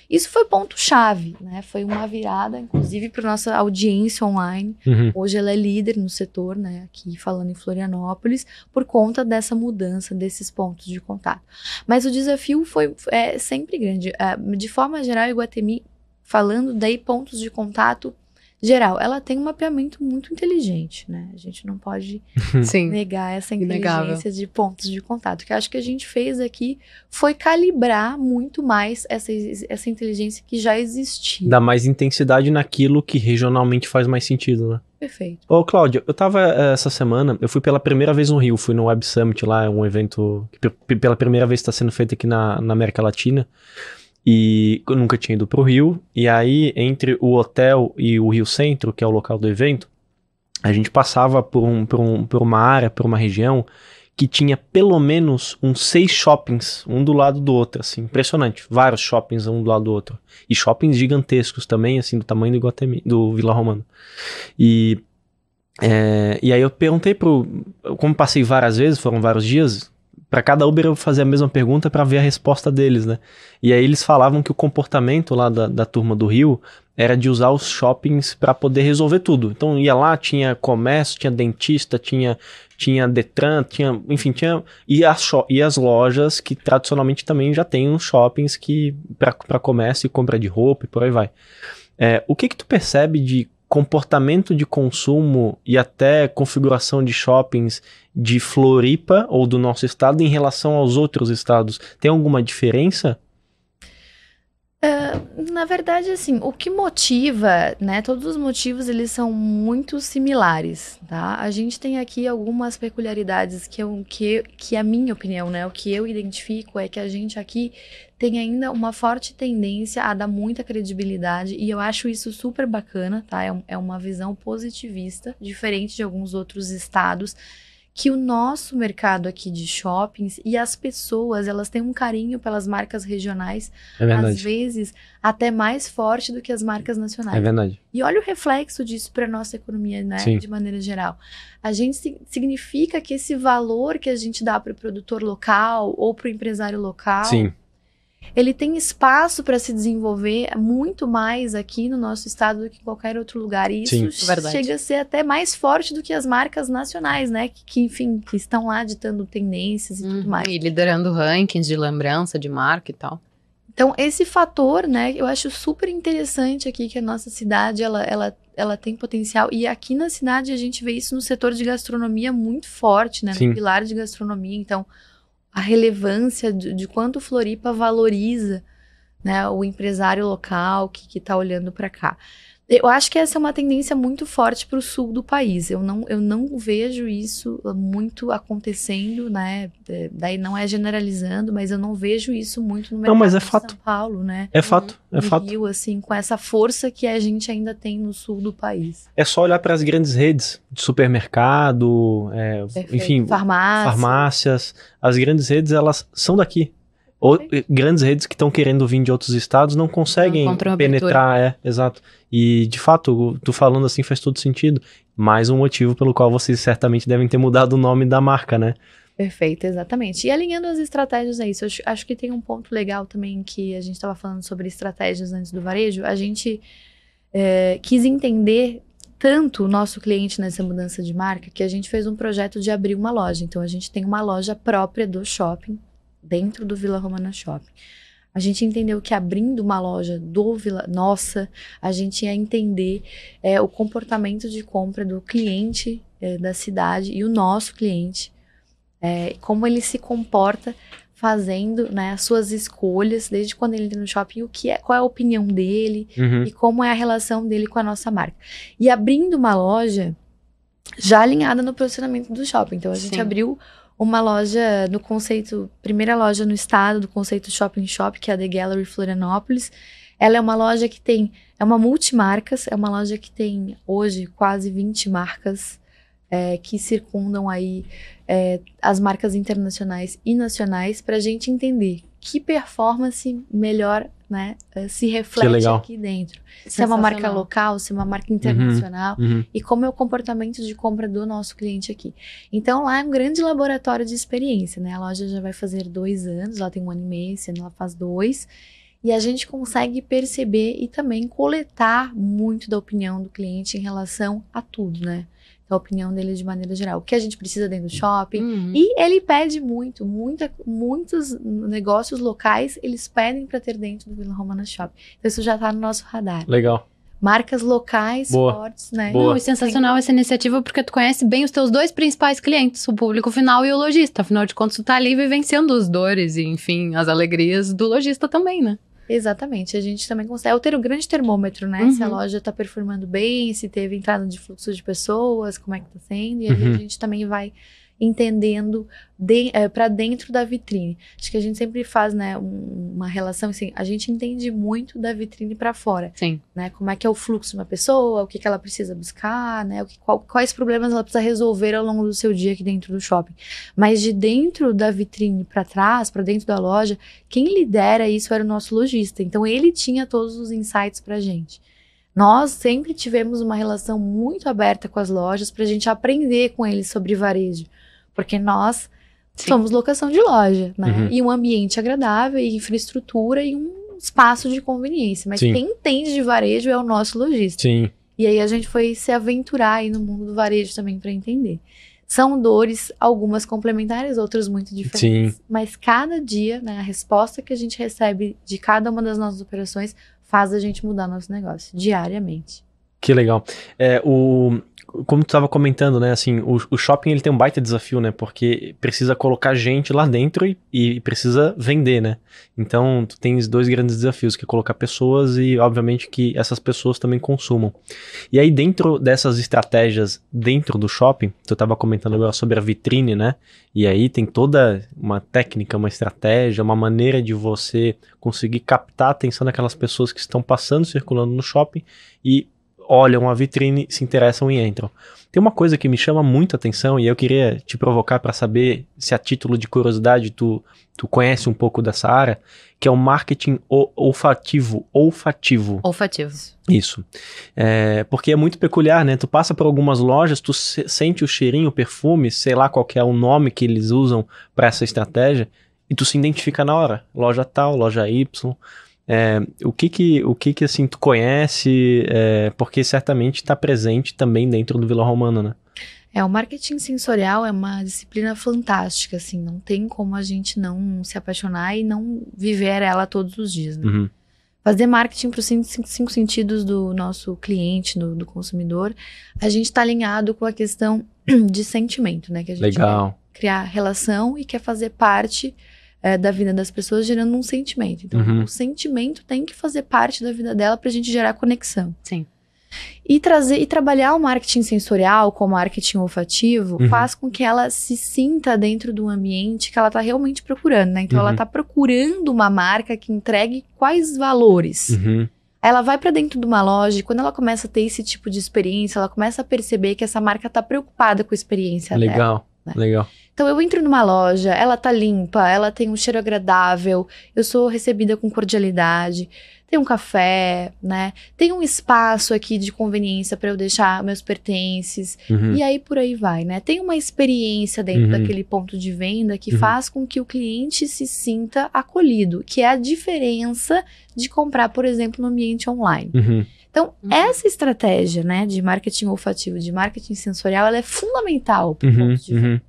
Isso foi ponto-chave, né? Foi uma virada, inclusive, para nossa audiência online.
Uhum.
Hoje ela é líder no setor, né? Aqui falando em Florianópolis, por conta dessa mudança desses pontos de contato. Mas o desafio foi sempre grande. De forma geral, a Iguatemi, falando daí pontos de contato geral, ela tem um mapeamento muito inteligente, né? A gente não pode
Sim.
negar essa
Inegável.
inteligência de pontos de contato. O que eu acho que a gente fez aqui foi calibrar muito mais essa inteligência que já existia.
Dá mais intensidade naquilo que regionalmente faz mais sentido, né?
Perfeito.
Ô, Cláudia, eu tava essa semana, eu fui pela primeira vez no Rio, fui no Web Summit lá, um evento que pela primeira vez está sendo feito aqui na América Latina. E eu nunca tinha ido pro Rio, e aí entre o hotel e o Rio Centro, que é o local do evento, a gente passava por uma área, por uma região que tinha pelo menos uns 6 shoppings, um do lado do outro, assim, impressionante, vários shoppings um do lado do outro, e shoppings gigantescos também, assim, do tamanho do Iguatemi, do Vila Romana. E aí eu perguntei como passei várias vezes, foram vários dias, para cada Uber eu fazia a mesma pergunta para ver a resposta deles, né? E aí eles falavam que o comportamento lá da turma do Rio era de usar os shoppings para poder resolver tudo. Então ia lá, tinha comércio, tinha dentista, tinha Detran, enfim, e as lojas que tradicionalmente também já tem uns shoppings que para comércio e compra de roupa e por aí vai. O que tu percebe de comportamento de consumo e até configuração de shoppings de Floripa ou do nosso estado em relação aos outros estados? Tem alguma diferença?
Na verdade, assim, o que motiva, né? Todos os motivos, eles são muito similares, tá? A gente tem aqui algumas peculiaridades que a minha opinião, né? O que eu identifico é que a gente aqui tem ainda uma forte tendência a dar muita credibilidade, e eu acho isso super bacana, tá? É uma visão positivista, diferente de alguns outros estados, que o nosso mercado aqui de shoppings e as pessoas, elas têm um carinho pelas marcas regionais,
É verdade.
às vezes até mais forte do que as marcas nacionais.
É verdade.
E olha o reflexo disso para nossa economia, né?
Sim.
De maneira geral. A gente significa que esse valor que a gente dá para o produtor local ou para o empresário local,
Sim.
ele tem espaço para se desenvolver muito mais aqui no nosso estado do que em qualquer outro lugar. E
Sim.
isso
Verdade.
chega a ser até mais forte do que as marcas nacionais, né? Que enfim, que estão lá ditando tendências e tudo mais.
E liderando rankings de lembrança de marca e tal.
Então, esse fator, né, eu acho super interessante aqui, que a nossa cidade, ela tem potencial. E aqui na cidade a gente vê isso no setor de gastronomia muito forte, né?
Sim.
No pilar de gastronomia. Então, a relevância de quanto Floripa valoriza, né, o empresário local que está olhando para cá. Eu acho que essa é uma tendência muito forte para o sul do país. Eu não vejo isso muito acontecendo, né? Daí não é generalizando, mas eu não vejo isso muito no mercado
mas é
de
fato.
São Paulo, né?
É fato, é
No
fato.
Rio, assim, com essa força que a gente ainda tem no sul do país.
É só olhar para as grandes redes de supermercado,
Perfeito.
enfim,
Farmácia.
farmácias. As grandes redes, elas são daqui. Ou grandes redes que estão querendo vir de outros estados não conseguem
Não encontram
penetrar, exato. E, de fato, tu falando assim faz todo sentido. Mais um motivo pelo qual vocês certamente devem ter mudado o nome da marca, né?
Perfeito, exatamente. E alinhando as estratégias a isso, eu acho que tem um ponto legal também que a gente estava falando sobre estratégias antes do varejo. A gente quis entender tanto o nosso cliente nessa mudança de marca que a gente fez um projeto de abrir uma loja. Então, a gente tem uma loja própria do shopping, dentro do Vila Romana Shopping. A gente entendeu que abrindo uma loja nossa, a gente ia entender o comportamento de compra do cliente da cidade e o nosso cliente, como ele se comporta fazendo, né, as suas escolhas, desde quando ele entra no shopping, qual é a opinião dele e como é a relação dele com a nossa marca. E abrindo uma loja já alinhada no posicionamento do shopping. Então, a gente
Sim.
abriu uma loja no conceito, primeira loja no estado do conceito Shopping Shop, que é a The Gallery Florianópolis. Ela é uma loja que é uma multimarcas, é uma loja que tem hoje quase 20 marcas que circundam aí as marcas internacionais e nacionais, para a gente entender que performance melhor né, se reflete aqui dentro. Se é uma marca local, se é uma marca internacional, e como é o comportamento de compra do nosso cliente aqui. Então, lá é um grande laboratório de experiência, né? A loja já vai fazer 2 anos, ela tem 1 ano e meio, esse ano ela faz 2, e a gente consegue perceber e também coletar muito da opinião do cliente em relação a tudo, né? A opinião dele de maneira geral. O que a gente precisa dentro do shopping. E ele pede muitos negócios locais, eles pedem para ter dentro do Vila Romana Shopping. Então isso já está no nosso radar.
Legal.
Marcas locais fortes, né?
Não, é sensacional essa iniciativa, porque tu conhece bem os teus 2 principais clientes, o público final e o lojista. Afinal de contas, tu tá ali vivenciando as dores e, enfim, as alegrias do lojista também, né?
Exatamente, a gente também consegue ter o grande termômetro, né? Se a loja está performando bem, se teve entrada de fluxo de pessoas, como é que tá sendo, e aí a gente também vai entendendo para dentro da vitrine. Acho que a gente sempre faz, né, uma relação assim, a gente entende muito da vitrine para fora.
Sim.
Né? Como é que é o fluxo de uma pessoa, o que ela precisa buscar, né? Quais problemas ela precisa resolver ao longo do seu dia aqui dentro do shopping. Mas de dentro da vitrine para trás, para dentro da loja, quem lidera isso era o nosso lojista. Então ele tinha todos os insights pra gente. Nós sempre tivemos uma relação muito aberta com as lojas pra gente aprender com eles sobre varejo. Porque nós somos locação de loja, né? E um ambiente agradável, e infraestrutura, e um espaço de conveniência. Mas quem entende de varejo é o nosso lojista.
Sim.
E aí a gente foi se aventurar aí no mundo do varejo também para entender. São dores, algumas complementares, outras muito diferentes. Sim. Mas cada dia, né, a resposta que a gente recebe de cada uma das nossas operações faz a gente mudar nosso negócio diariamente.
Que legal. Como tu estava comentando, né, assim, o shopping ele tem um baita desafio, né, porque precisa colocar gente lá dentro e precisa vender, né, então tu tens 2 grandes desafios, que é colocar pessoas e, obviamente, que essas pessoas também consumam. E aí, dentro dessas estratégias, dentro do shopping, tu estava comentando agora sobre a vitrine, né, e aí tem toda uma técnica, uma estratégia, uma maneira de você conseguir captar a atenção daquelas pessoas que estão passando, circulando no shopping e olham a vitrine, se interessam e entram. Tem uma coisa que me chama muito a atenção e eu queria te provocar para saber se a título de curiosidade tu conhece um pouco dessa área, que é o marketing olfativo. Isso. Porque é muito peculiar, né? Tu passa por algumas lojas, tu sente o cheirinho, o perfume, sei lá qual que é o nome que eles usam para essa estratégia, e tu se identifica na hora. Loja tal, loja Y. O que assim tu conhece, porque certamente está presente também dentro do Vila Romana, né?
O marketing sensorial é uma disciplina fantástica, assim, não tem como a gente não se apaixonar e não viver ela todos os dias, né? Fazer marketing para os 5 sentidos do nosso cliente, do consumidor, a gente está alinhado com a questão de sentimento, né? Que a gente quer criar relação e quer fazer parte da vida das pessoas, gerando um sentimento. Então, o sentimento tem que fazer parte da vida dela pra gente gerar conexão.
Sim.
E trabalhar o marketing sensorial com o marketing olfativo faz com que ela se sinta dentro do ambiente que ela tá realmente procurando, né? Então, ela tá procurando uma marca que entregue quais valores. Ela vai pra dentro de uma loja e quando ela começa a ter esse tipo de experiência, ela começa a perceber que essa marca tá preocupada com a experiência dela.
Legal.
Então eu entro numa loja, ela tá limpa, ela tem um cheiro agradável, eu sou recebida com cordialidade, tem um café, né? Tem um espaço aqui de conveniência para eu deixar meus pertences, e aí por aí vai, né? Tem uma experiência dentro daquele ponto de venda que faz com que o cliente se sinta acolhido, que é a diferença de comprar, por exemplo, no ambiente online. Então, essa estratégia, né, de marketing olfativo, de marketing sensorial, ela é fundamental pro ponto de venda.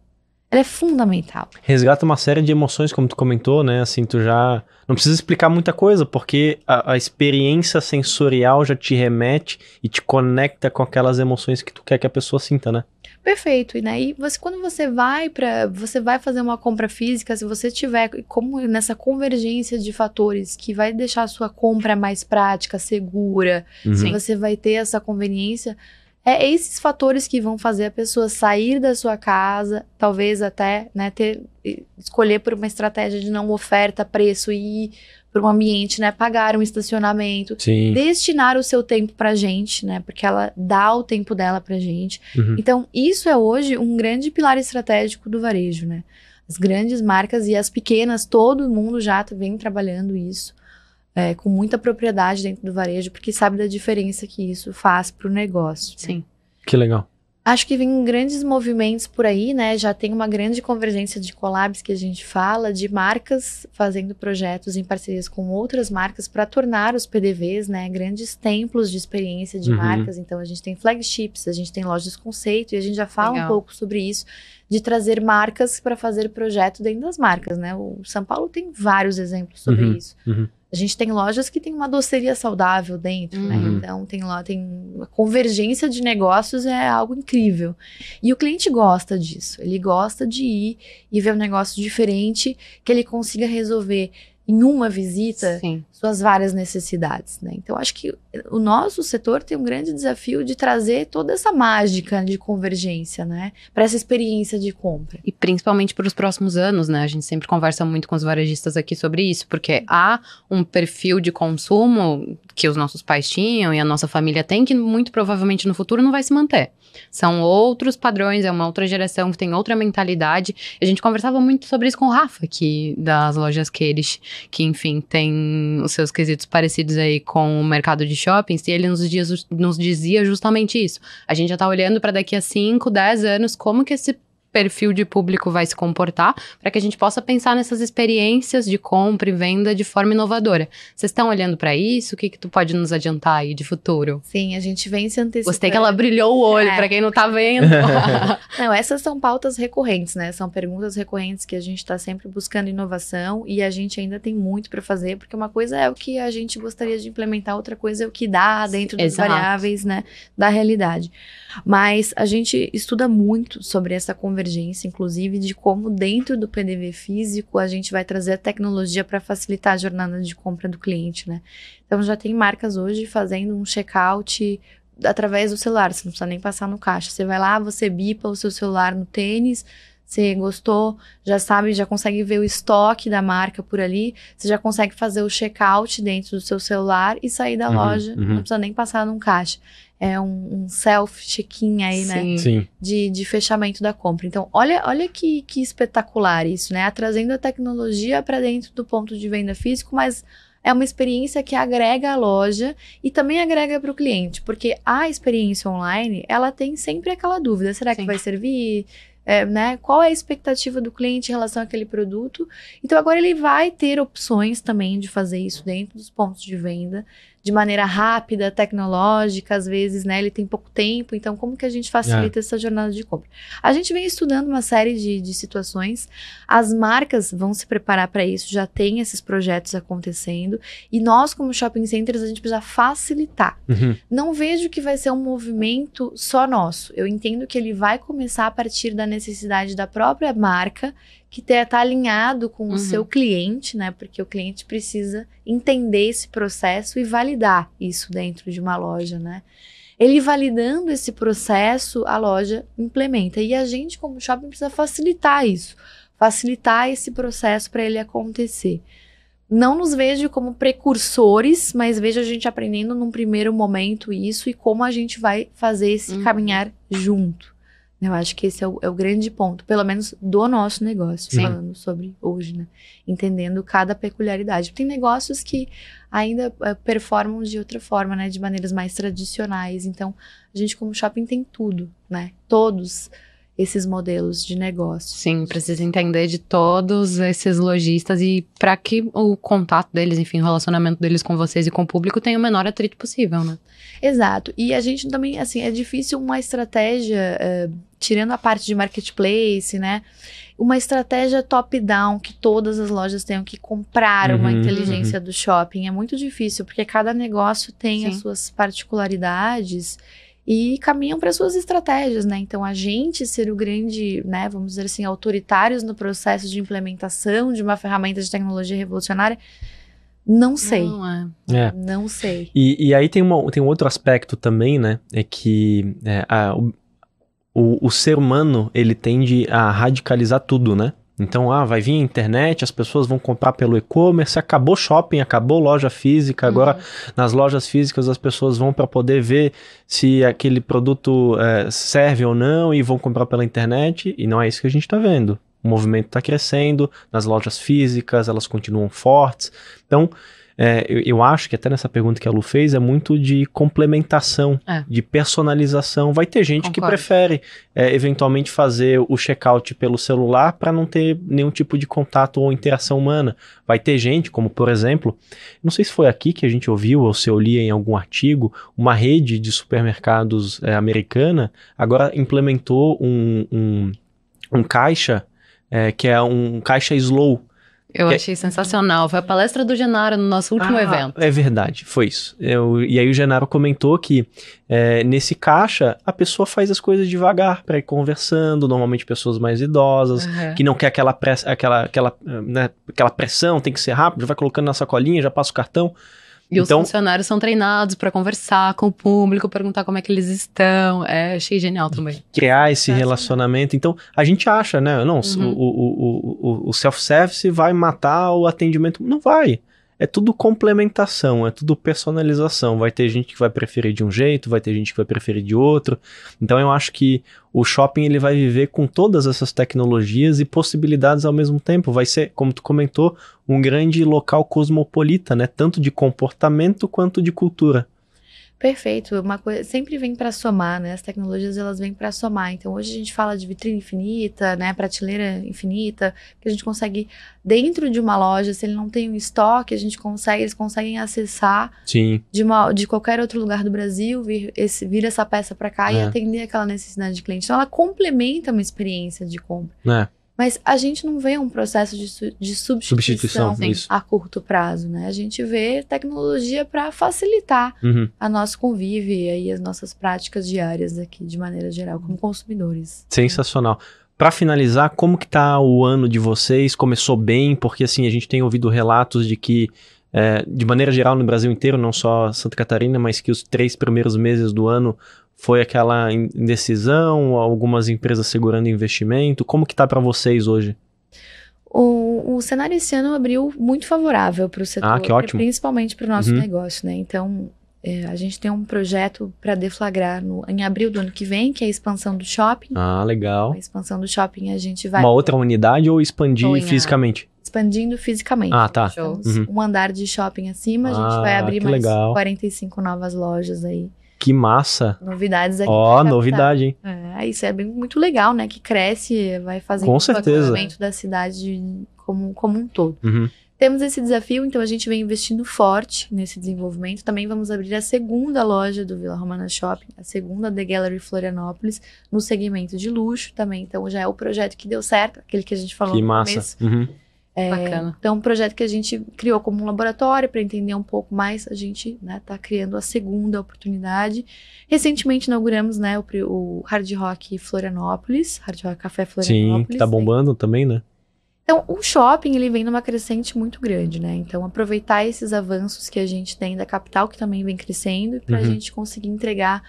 Ela é fundamental.
Resgata uma série de emoções, como tu comentou, né? Assim, tu já não precisa explicar muita coisa, porque a experiência sensorial já te remete e te conecta com aquelas emoções que tu quer que a pessoa sinta, né?
Perfeito. E daí, quando você vai fazer uma compra física, se você tiver como nessa convergência de fatores que vai deixar a sua compra mais prática, segura, se você vai ter essa conveniência, esses fatores que vão fazer a pessoa sair da sua casa, talvez até, né, escolher por uma estratégia de não oferta, preço e ir para um ambiente, né, pagar um estacionamento, destinar o seu tempo pra gente, né, porque ela dá o tempo dela pra gente. Então, isso é hoje um grande pilar estratégico do varejo, né. As grandes marcas e as pequenas, todo mundo já vem trabalhando isso. com muita propriedade dentro do varejo, porque sabe da diferença que isso faz para o negócio.
Sim.
Que legal.
Acho que vem grandes movimentos por aí, né? Já tem uma grande convergência de collabs que a gente fala, de marcas fazendo projetos em parcerias com outras marcas para tornar os PDVs, né, grandes templos de experiência de marcas. Então, a gente tem flagships, a gente tem lojas conceito, e a gente já fala um pouco sobre isso, de trazer marcas para fazer projeto dentro das marcas, né? O São Paulo tem vários exemplos sobre isso. A gente tem lojas que tem uma doceria saudável dentro, né? Então, tem a convergência de negócios é algo incrível. E o cliente gosta disso. Ele gosta de ir e ver um negócio diferente, que ele consiga resolver em uma visita suas várias necessidades, né? Então, acho que o nosso setor tem um grande desafio de trazer toda essa mágica de convergência, né? Para essa experiência de compra.
E principalmente para os próximos anos, né? A gente sempre conversa muito com os varejistas aqui sobre isso, porque há um perfil de consumo que os nossos pais tinham e a nossa família tem, que muito provavelmente no futuro não vai se manter. São outros padrões, é uma outra geração que tem outra mentalidade. A gente conversava muito sobre isso com o Rafa, aqui das lojas Queires, que enfim, tem os seus quesitos parecidos aí com o mercado de shoppings, e ele nos dizia justamente isso. A gente já tá olhando para daqui a 5, 10 anos, como que esse perfil de público vai se comportar, para que a gente possa pensar nessas experiências de compra e venda de forma inovadora. Vocês estão olhando para isso? O que tu pode nos adiantar aí de futuro?
Sim, a gente vem se antecipando.
Gostei que ela brilhou o olho, para quem não tá vendo.
Não, essas são pautas recorrentes, né? São perguntas recorrentes que a gente tá sempre buscando inovação, e a gente ainda tem muito para fazer, porque uma coisa é o que a gente gostaria de implementar, outra coisa é o que dá dentro das variáveis, né, da realidade. Mas a gente estuda muito sobre essa convergência, inclusive de como dentro do PDV físico a gente vai trazer a tecnologia para facilitar a jornada de compra do cliente, né? Então já tem marcas hoje fazendo um checkout através do celular, você não precisa nem passar no caixa. Você vai lá, você bipa o seu celular no tênis, você gostou, já sabe, já consegue ver o estoque da marca por ali, você já consegue fazer o checkout dentro do seu celular e sair da loja, não precisa nem passar num caixa. É um self-check-in aí, né?
Sim.
De fechamento da compra. Então, olha que espetacular isso, né? Trazendo a tecnologia para dentro do ponto de venda físico, mas é uma experiência que agrega a loja e também agrega para o cliente, porque a experiência online, ela tem sempre aquela dúvida, será que vai servir? Né? Qual é a expectativa do cliente em relação àquele produto? Então, agora ele vai ter opções também de fazer isso dentro dos pontos de venda, de maneira rápida, tecnológica, às vezes, né, ele tem pouco tempo, então como que a gente facilita essa jornada de compra? A gente vem estudando uma série de situações, as marcas vão se preparar para isso, já tem esses projetos acontecendo, e nós, como shopping centers, a gente precisa facilitar. Não vejo que vai ser um movimento só nosso, eu entendo que ele vai começar a partir da necessidade da própria marca, que tá alinhado com o seu cliente, né? Porque o cliente precisa entender esse processo e validar isso dentro de uma loja, né? Ele validando esse processo, a loja implementa. E a gente, como shopping, precisa facilitar isso. Facilitar esse processo para ele acontecer. Não nos vejo como precursores, mas vejo a gente aprendendo num primeiro momento isso e como a gente vai fazer esse caminhar junto. Eu acho que esse é o grande ponto, pelo menos do nosso negócio, falando sobre hoje, né? Entendendo cada peculiaridade. Tem negócios que ainda performam de outra forma, né? De maneiras mais tradicionais. Então, a gente como shopping tem tudo, né? Todos esses modelos de negócio.
Sim, precisa entender de todos esses lojistas e para que o contato deles, enfim, o relacionamento deles com vocês e com o público tenha o menor atrito possível, né?
Exato. E a gente também, assim, é difícil uma estratégia, tirando a parte de marketplace, né? Uma estratégia top-down que todas as lojas tenham que comprar uma inteligência do shopping. É muito difícil, porque cada negócio tem as suas particularidades e caminham para suas estratégias, né? Então, a gente ser o grande, né, vamos dizer assim, autoritários no processo de implementação de uma ferramenta de tecnologia revolucionária, não sei. Não sei.
E aí tem um outro aspecto também, né? É que o ser humano, ele tende a radicalizar tudo, né? Então, vai vir a internet, as pessoas vão comprar pelo e-commerce, acabou shopping, acabou loja física, agora nas lojas físicas as pessoas vão para poder ver se aquele produto serve ou não e vão comprar pela internet, e não é isso que a gente está vendo. O movimento está crescendo, nas lojas físicas elas continuam fortes, então eu acho que até nessa pergunta que a Lu fez, é muito de complementação, de personalização. Vai ter gente que prefere, eventualmente, fazer o checkout pelo celular para não ter nenhum tipo de contato ou interação humana. Vai ter gente, como por exemplo, não sei se foi aqui que a gente ouviu ou se eu li em algum artigo, uma rede de supermercados americana agora implementou um caixa, que é um caixa slow.
Eu achei sensacional. Foi a palestra do Genaro no nosso último evento.
É verdade, foi isso. E aí o Genaro comentou que nesse caixa a pessoa faz as coisas devagar para ir conversando, normalmente pessoas mais idosas, que não quer aquela pressão, tem que ser rápido, já vai colocando na sacolinha, já passa o cartão.
E então, os funcionários são treinados para conversar com o público, perguntar como é que eles estão. Achei genial também.
Criar esse relacionamento. Então, a gente acha, né? Não, o self-service vai matar o atendimento. Não vai. É tudo complementação, é tudo personalização. Vai ter gente que vai preferir de um jeito, vai ter gente que vai preferir de outro. Então, eu acho que o shopping ele vai viver com todas essas tecnologias e possibilidades ao mesmo tempo. Vai ser, como tu comentou, um grande local cosmopolita, né? Tanto de comportamento quanto de cultura.
Perfeito, uma coisa sempre vem para somar, né? As tecnologias elas vêm para somar. Então hoje a gente fala de vitrine infinita, né? Prateleira infinita, que a gente consegue dentro de uma loja, se ele não tem um estoque, eles conseguem acessar de qualquer outro lugar do Brasil, vir essa peça para cá e atender aquela necessidade de cliente. Então ela complementa uma experiência de compra. Mas a gente não vê um processo de substituição a curto prazo, né? A gente vê tecnologia para facilitar a nosso convívio e aí as nossas práticas diárias aqui, de maneira geral, como consumidores.
Sensacional. Para finalizar, como que tá o ano de vocês? Começou bem? Porque assim, a gente tem ouvido relatos de que, de maneira geral no Brasil inteiro, não só Santa Catarina, mas que os 3 primeiros meses do ano foi aquela indecisão, algumas empresas segurando investimento. Como que tá para vocês hoje?
O cenário esse ano abriu muito favorável para o setor,
que ótimo.
Principalmente para o nosso negócio, né? Então, a gente tem um projeto para deflagrar em abril do ano que vem, que é a expansão do shopping.
Legal.
A expansão do shopping a gente vai...
Uma outra unidade ou expandir fisicamente?
Expandindo fisicamente.
Tá.
Um andar de shopping acima, a gente vai abrir mais 45 novas lojas aí.
Que massa!
Novidades aqui.
Novidade, hein?
Isso é muito legal, né? Que cresce, vai fazer
o desenvolvimento
da cidade como um todo. Temos esse desafio, então a gente vem investindo forte nesse desenvolvimento. Também vamos abrir a segunda loja do Vila Romana Shopping, a segunda The Gallery Florianópolis, no segmento de luxo também. Então já é o projeto que deu certo, aquele que a gente falou no começo.
Bacana.
Então, um projeto que a gente criou como um laboratório para entender um pouco mais. A gente tá criando a segunda oportunidade. Recentemente inauguramos, né, o Hard Rock Florianópolis, Hard Rock Café Florianópolis.
Sim, que tá bombando também, né?
Então, o shopping, ele vem numa crescente muito grande, né? Então, aproveitar esses avanços que a gente tem da capital, que também vem crescendo, para a gente conseguir entregar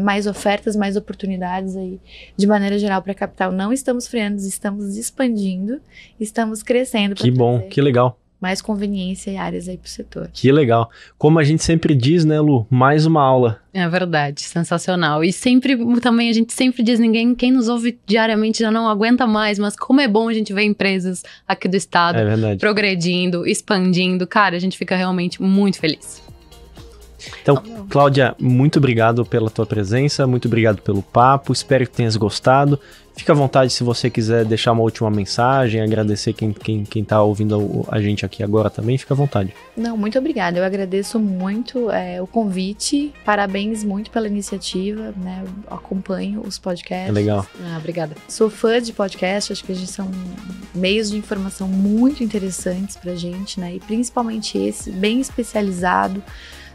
mais ofertas, mais oportunidades aí, de maneira geral, para a capital. Não estamos freando, estamos expandindo, estamos crescendo.
Que bom, que legal.
Mais conveniência e áreas aí pro setor.
Que legal. Como a gente sempre diz, né, Lu? Mais uma aula.
É verdade, sensacional. E sempre, também, a gente sempre diz, quem nos ouve diariamente já não aguenta mais, mas como é bom a gente ver empresas aqui do estado progredindo, expandindo. Cara, a gente fica realmente muito feliz.
Então, Cláudia, muito obrigado pela tua presença, muito obrigado pelo papo, espero que tenhas gostado. Fica à vontade se você quiser deixar uma última mensagem, agradecer quem tá ouvindo a gente aqui agora também, fica à vontade.
Não, muito obrigada, eu agradeço muito o convite, parabéns muito pela iniciativa, né, eu acompanho os podcasts.
É legal.
Obrigada.
Sou fã de podcast, acho que a gente são meios de informação muito interessantes pra gente, né, e principalmente esse, bem especializado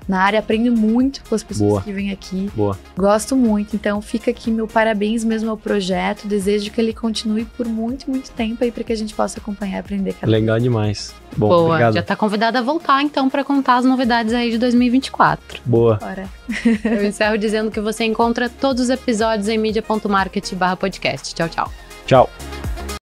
na área, aprendo muito com as pessoas que vêm aqui. Gosto muito, então fica aqui meu parabéns mesmo ao projeto, desejo que ele continue por muito, muito tempo aí para que a gente possa acompanhar e aprender cada vez.
Legal demais. Bom, obrigado.
Já tá convidada a voltar então para contar as novidades aí de 2024.
Boa.
Bora.
Eu encerro dizendo que você encontra todos os episódios em media.market/podcast. Tchau, tchau.
Tchau.